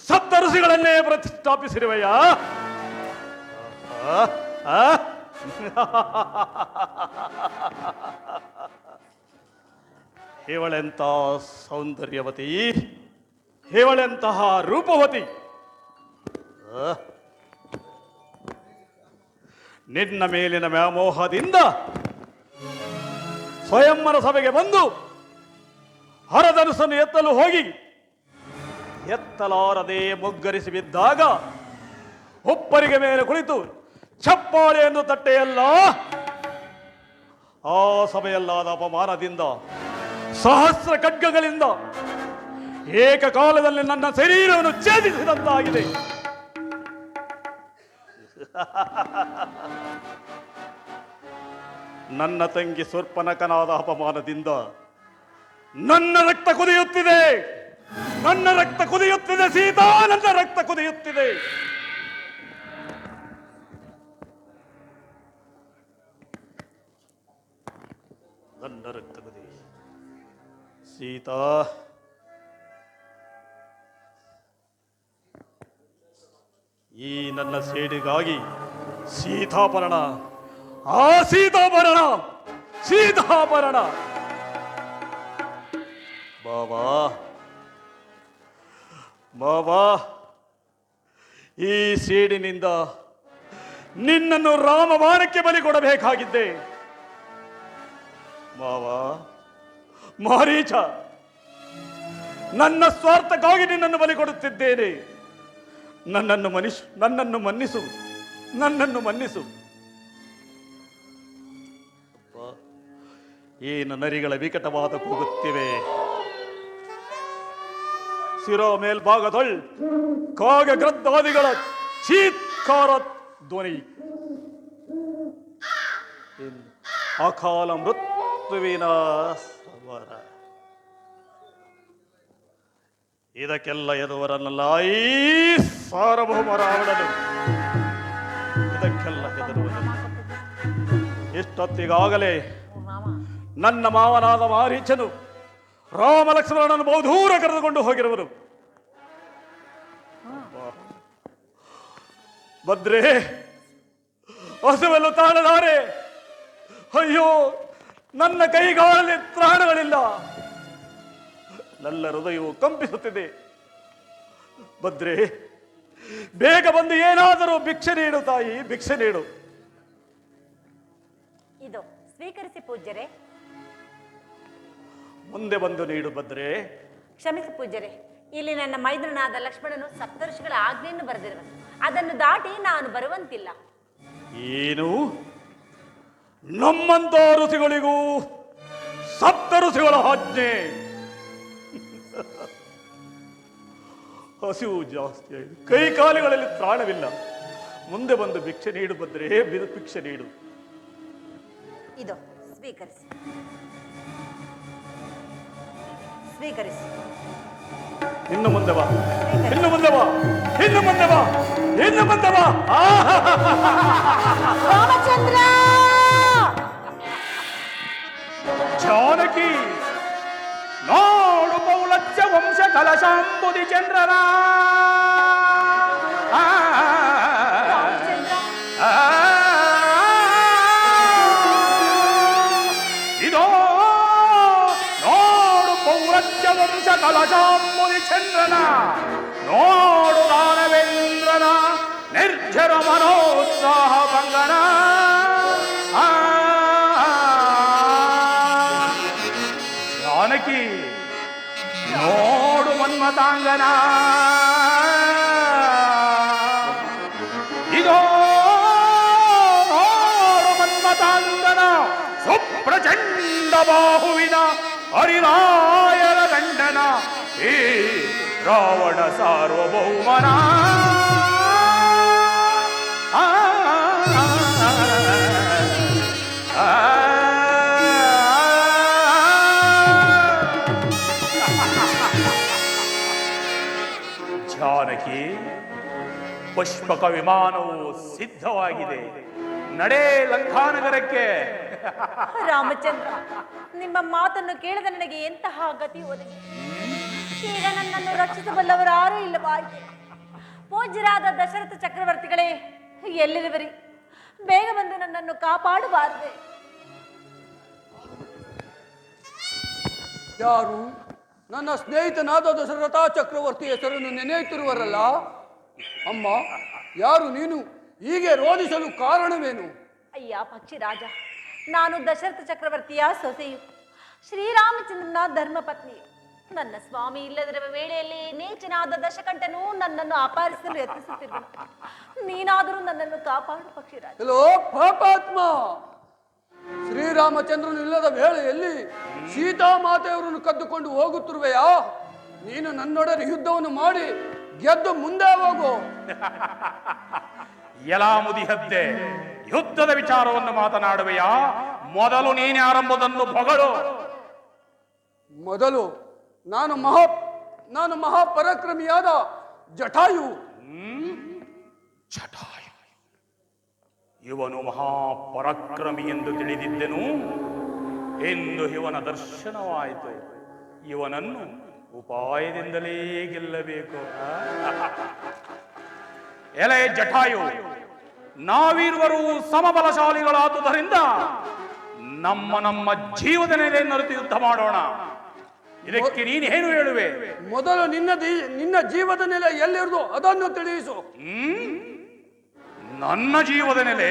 Speaker 1: ಸಪ್ತಋಷಿಗಳನ್ನೇ ಪ್ರತಿಷ್ಠಾಪಿಸಿರುವೆಯಾ? ಇವಳೆಂಥ ಸೌಂದರ್ಯವತಿ, ಇವಳೆಂತಹ ರೂಪವತಿ. ನಿನ್ನ ಮೇಲಿನ ವ್ಯಾಮೋಹದಿಂದ ಸ್ವಯಂವರ ಸಭೆಗೆ ಬಂದು ಹರಧನುಸನ್ನು ಎತ್ತಲು ಹೋಗಿ ಎತ್ತಲಾರದೆ ಮುಗ್ಗರಿಸಿ ಬಿದ್ದಾಗ ಒಬ್ಬರಿಗೆ ಮೇಲೆ ಕುಳಿತು ಚಪ್ಪಾಳೆಯನ್ನು ತಟ್ಟೆಯಲ್ಲ, ಆ ಸಭೆಯಲ್ಲಾದ ಅಪಮಾನದಿಂದ ಸಹಸ್ರ ಖಡ್ಗಗಳಿಂದ ಏಕಕಾಲದಲ್ಲಿ ನನ್ನ ಶರೀರವನ್ನು ಛೇದಿಸಿದಂತಾಗಿದೆ. ನನ್ನ ತಂಗಿ ಸ್ವರ್ಪನಕನಾದ ಅಪಮಾನದಿಂದ ನನ್ನ ರಕ್ತ ಕುದಿಯುತ್ತಿದೆ, ನನ್ನ ರಕ್ತ ಕುದಿಯುತ್ತಿದೆ ಸೀತಾ, ನನ್ನ ರಕ್ತ ಕುದಿಯುತ್ತಿದೆ. ನನ್ನ ರಕ್ತ ಕುದಿ ಸೀತಾ, ಈ ನನ್ನ ಸೇಡಿಗಾಗಿ ಸೀತಾಪರಣ, ಆ ಸೀತಾಪರಣ, ಸೀತಾಪರಣ. ಬಾಬಾ ಬಾಬಾ, ಈ ಸೇಡಿನಿಂದ ನಿನ್ನನ್ನು ರಾಮಬಾಣಕ್ಕೆ ಬಲಿ ಕೊಡಬೇಕಾಗಿದ್ದೆ. ಬಾಬಾ ಮಾರೀಚ, ನನ್ನ ಸ್ವಾರ್ಥಕ್ಕಾಗಿ ನಿನ್ನನ್ನು ಬಲಿ ಕೊಡುತ್ತಿದ್ದೇನೆ. ನನ್ನನ್ನು ಮನ್ನಿಸು, ನನ್ನನ್ನು ಮನ್ನಿಸು. ಏನು ನರಿಗಳ ವಿಕಟವಾದ ಕೂಗುತ್ತಿವೆ. ಶಿರೋ ಮೇಲ್ಭಾಗದೊಳ್ ಕಾಗ ಗ್ರದ್ದಾದಿಗಳ ಚೀತ್ಕಾರ ಧ್ವನಿ. ಅಕಾಲ ಮೃತ್ಯುವಿನ ಸಮರ. ಇದಕ್ಕೆಲ್ಲ ಎದುವರನ್ನಲ್ಲ ಈ ಸಾರ್ವಭೌಮ ರಾವಣನು, ಇದಕ್ಕೆಲ್ಲ ಹೆದರುವುದಿಲ್ಲ. ಇಷ್ಟೊತ್ತಿಗಾಗಲೇ ನನ್ನ ಮಾವನಾದ ಮಾರೀಚನು ರಾಮ ಲಕ್ಷ್ಮಣನನ್ನು ಬಹುದೂರ ಕರೆದುಕೊಂಡು ಹೋಗಿರುವರು. ಭದ್ರೆ, ಹಸುವೆಲ್ಲ ತಾಳಲಾರೆ. ಅಯ್ಯೋ, ನನ್ನ ಕೈಗಾಲಲ್ಲಿ ತ್ರಾಣಗಳಿಲ್ಲ, ನನ್ನ ಹೃದಯವು ಕಂಪಿಸುತ್ತಿದೆ. ಭದ್ರೆ, ಬೇಗ ಬಂದು ಏನಾದರೂ ಭಿಕ್ಷೆ ನೀಡು ತಾಯಿ, ಭಿಕ್ಷೆ ನೀಡು.
Speaker 9: ಇದು ಸ್ವೀಕರಿಸಿ ಪೂಜ್ಯರೇ.
Speaker 1: ಮುಂದೆ ಬಂದು ನೀಡು ಭದ್ರೆ.
Speaker 9: ಕ್ಷಮಿಸಿ ಪೂಜ್ಯರೇ, ಇಲ್ಲಿ ನನ್ನ ಮೈದುನನಾದ ಲಕ್ಷ್ಮಣನು ಸಪ್ತಋಷಿಗಳ ಆಜ್ಞೆಯನ್ನು ಬರೆದಿರುವನು. ಅದನ್ನು ದಾಟಿ ನಾನು ಬರುವಂತಿಲ್ಲ.
Speaker 1: ಏನು? ನಮ್ಮಂತ ಋಷಿಗಳಿಗೂ ಸಪ್ತ ಋಷಿಗಳ ಆಜ್ಞೆ? ಹಸಿವು ಜಾಸ್ತಿ ಆಗಿದೆ, ಕೈ ಕಾಲುಗಳಲ್ಲಿ ತ್ರಾಣವಿಲ್ಲ. ಮುಂದೆ ಬಂದು ಭಿಕ್ಷೆ ನೀಡು ಭದ್ರೆ, ಭಿಕ್ಷೆ ನೀಡು.
Speaker 9: ಇದು ಸ್ವೀಕರಿಸಿ, ಸ್ವೀಕರಿಸಿ.
Speaker 1: ಇನ್ನು ಮುಂದೆ ಬಾ, ಇನ್ನು ಮುಂದೆ ಬಾ, ಇನ್ನು ಮುಂದೆ ಬಾ, ಇನ್ನು ಮುಂದೆ ಬಾ.
Speaker 9: ರಾಮಚಂದ್ರ,
Speaker 1: ಜಾನಕಿ, ನೋಡು ಪೌಲಚ್ಚ ವಂಶ ಕಲಶಾಂಬುದಿ ಚಂದ್ರನ. ಇದೋ ನೋಡು ಪೌಲಚ್ಚ ವಂಶ ಕಲಶಾಂಬುದಿ ಚಂದ್ರನ, ನೋಡು ದಾನವೇಂದ್ರನ ನಿರ್ಜರ ಮನೋತ್ಸಾಹ ಭಂಗನ. ಜಾನಕಿ, ನೋಡು ಮನ್ಮತಾಂಗನ. ಇದೋ ನೋಡು ಮನ್ಮತಾಂಗನ ಸುಪ್ರಚಂಡ ಬಾಹುವಿನ ಹರಿರಾಯರ ದಂಡನ, ಈ ರಾವಣ ಸಾರ್ವಭೌಮನ. ಜಾನಕಿ, ಪುಷ್ಪಕ ವಿಮಾನವು ಸಿದ್ಧವಾಗಿದೆ, ನಡೆ ಲಂಕಾನಗರಕ್ಕೆ.
Speaker 9: ರಾಮಚಂದ್ರ, ನಿಮ್ಮ ಮಾತನ್ನು ಕೇಳಿದ ನನಗೆ ಎಂತಹ ಗತಿ ಒದಗಿ. ಈಗ ನನ್ನನ್ನು ರಕ್ಷಿಸಬಲ್ಲವರು ಯಾರೂ ಇಲ್ಲವಾಯಿತು. ಪೂಜ್ಯರಾದ ದಶರಥ ಚಕ್ರವರ್ತಿಗಳೇ, ಎಲ್ಲಿರುವರಿ? ಬೇಗ ಬಂದು ನನ್ನನ್ನು ಕಾಪಾಡಬಾರದೆ?
Speaker 7: ಯಾರು? ನನ್ನ ಸ್ನೇಹಿತನಾದ ದಶರಥ ಚಕ್ರವರ್ತಿ ಹೆಸರನ್ನು ನೆನೆಯುತ್ತಿರುವರಲ್ಲ. ಅಮ್ಮ, ಯಾರು ನೀನು? ಹೀಗೆ ರೋಧಿಸಲು ಕಾರಣವೇನು?
Speaker 9: ಅಯ್ಯ ಪಕ್ಷಿರಾಜ, ನಾನು ದಶರಥ ಚಕ್ರವರ್ತಿಯ ಸೊಸೆಯು, ಶ್ರೀರಾಮಚಂದ್ರನ ಧರ್ಮಪತ್ನಿಯು. ನನ್ನ ಸ್ವಾಮಿ ಇಲ್ಲದಿರುವ ವೇಳೆಯಲ್ಲಿ ನೀಚನಾದ ದಶಕಂಠನು ನನ್ನನ್ನು ಅಪಹರಿಸಲು ಯತ್ನಿಸುತ್ತಿದ್ದನು. ನೀನಾದರೂ ನನ್ನನ್ನು ಕಾಪಾಡು ಪಕ್ಷಿರಾಜ.
Speaker 7: ಹಲೋ ಪಾಪಾತ್ಮ, ಶ್ರೀರಾಮಚಂದ್ರನು ಇಲ್ಲದ ವೇಳೆಯಲ್ಲಿ ಸೀತಾಮಾತೆಯವರನ್ನು ಕದ್ದುಕೊಂಡು ಹೋಗುತ್ತಿರುವೆಯಾ? ನೀನು ನನ್ನೊಡನೆ ಯುದ್ಧವನ್ನು ಮಾಡಿ ಗೆದ್ದು ಮುಂದೆ ಹೋಗು.
Speaker 1: ಎಲಾ ಮುದಿಹದ್ದೆ, ಯುದ್ಧದ ವಿಚಾರವನ್ನು ಮಾತನಾಡುವೆಯಾ? ಮೊದಲು ನೀನ್ಯಾರೆಂಬುದನ್ನು ಹೊಗಳು.
Speaker 7: ಮೊದಲು ನಾನು ಮಹಾಪರಾಕ್ರಮಿಯಾದ ಜಟಾಯು.
Speaker 1: ಜಟಾಯು, ಇವನು ಮಹಾಪರಾಕ್ರಮಿ ಎಂದು ತಿಳಿದಿದ್ದೆನು. ಎಂದು ಇವನ ದರ್ಶನವಾಯಿತು. ಇವನನ್ನು ಉಪಾಯದಿಂದಲೇ ಗೆಲ್ಲಬೇಕು. ಎಲೆ ಜಟಾಯು, ನಾವಿರುವರು ಸಮಬಲಶಾಲಿಗಳಾದುದರಿಂದ ನಮ್ಮ ಜೀವದ ನೆಲೆಯನ್ನು ಯುದ್ಧ ಮಾಡೋಣ. ಇದಕ್ಕೆ ನೀನೇನು ಹೇಳುವೆ?
Speaker 7: ಮೊದಲು ನಿನ್ನ ಜೀವದ ನೆಲೆ ಎಲ್ಲಿರುವುದು ಅದನ್ನು ತಿಳಿಸು.
Speaker 1: ನನ್ನ ಜೀವದ ನೆಲೆ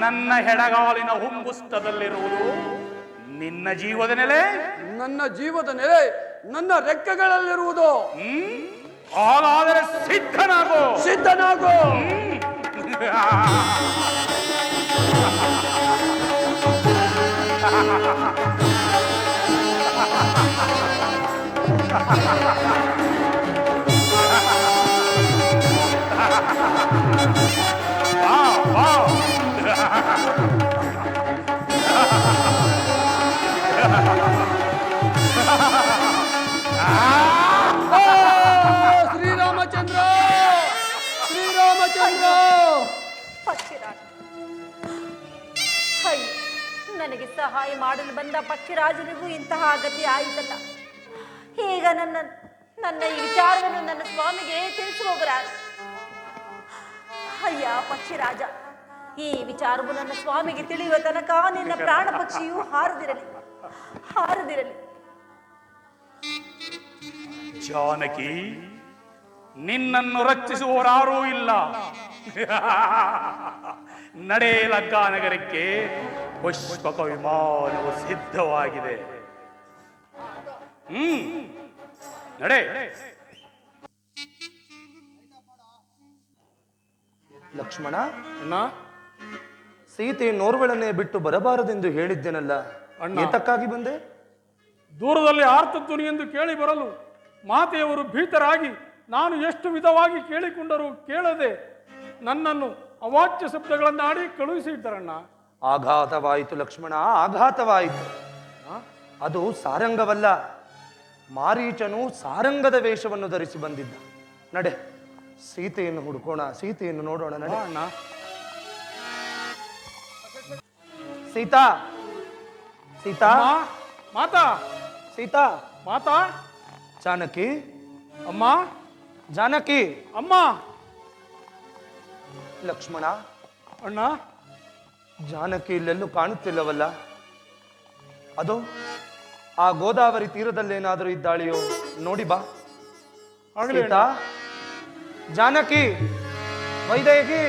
Speaker 1: ನನ್ನ ಹೆಡಗಾಲಿನ ಹುಂಬುಸ್ತದಲ್ಲಿರುವುದು. ನಿನ್ನ ಜೀವದ ನೆಲೆ?
Speaker 7: ನನ್ನ ಜೀವದ ನೆಲೆ ನನ್ನ ರೆಕ್ಕೆಗಳಲ್ಲಿರುವುದು.
Speaker 1: ಹಾಗಾದರೆ ಸಿದ್ಧನಾಗೋ.
Speaker 7: ಶ್ರೀರಾಮಚಂದ್ರ
Speaker 9: ಪಕ್ಷಿರಾಜ, ಅಯ್ಯೋ, ನನಗೆ ಸಹಾಯ ಮಾಡಲು ಬಂದ ಪಕ್ಷಿರಾಜನಿಗೂ ಇಂತಹ ಗತಿ ಆಯಿತಲ್ಲ. ಈಗ ನನ್ನ ಈ ವಿಚಾರವನ್ನು ನನ್ನ ಸ್ವಾಮಿಗೆ ತಿಳಿಸಿ ಹೋಗರಾಜ. ಅಯ್ಯ ಪಕ್ಷಿರಾಜ, ಈ ವಿಚಾರವು ನನ್ನ ಸ್ವಾಮಿಗೆ ತಿಳಿಯುವ ತನಕ ನಿನ್ನ ಪ್ರಾಣ ಪಕ್ಷಿಯು ಹಾರದಿರಲಿ.
Speaker 1: ಜಾನಕಿ, ನಿನ್ನನ್ನು ರಕ್ಷಿಸುವವರಾರೂ ಇಲ್ಲ. ನಡೆ ಲಂಕಾನಗರಕ್ಕೆ. ಪುಷ್ಪಕ ವಿಮಾನವು ಸಿದ್ಧವಾಗಿದೆ. ನಡೆ.
Speaker 4: ಲಕ್ಷ್ಮಣ, ಸೀತೆಯನ್ನೋರ್ವಳನ್ನೇ ಬಿಟ್ಟು ಬರಬಾರದೆಂದು ಹೇಳಿದ್ದೇನಲ್ಲ, ಏತಕ್ಕಾಗಿ ಬಂದೆ?
Speaker 1: ದೂರದಲ್ಲಿ ಆರ್ತಧ್ವನಿ ಎಂದು ಕೇಳಿ ಬರಲು ಮಾತೆಯವರು ಭೀತರಾಗಿ ನಾನು ಎಷ್ಟು ವಿಧವಾಗಿ ಕೇಳಿಕೊಂಡರೂ ಕೇಳದೆ ನನ್ನನ್ನು ಅವಾಚ್ಯ ಶಬ್ದಗಳನ್ನಾಡಿ ಕಳುಹಿಸಿದ್ದರಣ್ಣ.
Speaker 4: ಆಘಾತವಾಯಿತು ಲಕ್ಷ್ಮಣ, ಆಘಾತವಾಯಿತು. ಅದು ಸಾರಂಗವಲ್ಲ, ಮಾರೀಚನು ಸಾರಂಗದ ವೇಷವನ್ನು ಧರಿಸಿ ಬಂದಿದ್ದ. ನಡೆ, ಸೀತೆಯನ್ನು ಹುಡುಕೋಣ, ಸೀತೆಯನ್ನು ನೋಡೋಣ. ನಡೆ ಅಣ್ಣ. ಸೀತಾ, ಸೀತಾ,
Speaker 1: ಮಾತಾ,
Speaker 4: ಸೀತಾ,
Speaker 1: ಮಾತಾ,
Speaker 4: ಜಾನಕಿ,
Speaker 1: ಅಮ್ಮ,
Speaker 4: ಜಾನಕಿ,
Speaker 1: ಅಮ್ಮ.
Speaker 4: ಲಕ್ಷ್ಮಣ,
Speaker 1: ಅಣ್ಣ,
Speaker 4: ಜಾನಕಿ ಇಲ್ಲೆಲ್ಲೂ ಕಾಣುತ್ತಿಲ್ಲವಲ್ಲ? ಅದು ಆ ಗೋದಾವರಿ ತೀರದಲ್ಲೇನಾದರೂ ಇದ್ದಾಳೆಯೋ ನೋಡಿ ಬಾ. ಸೀತಾ, ಜಾನಕಿ, ವೈದೇಹಿ.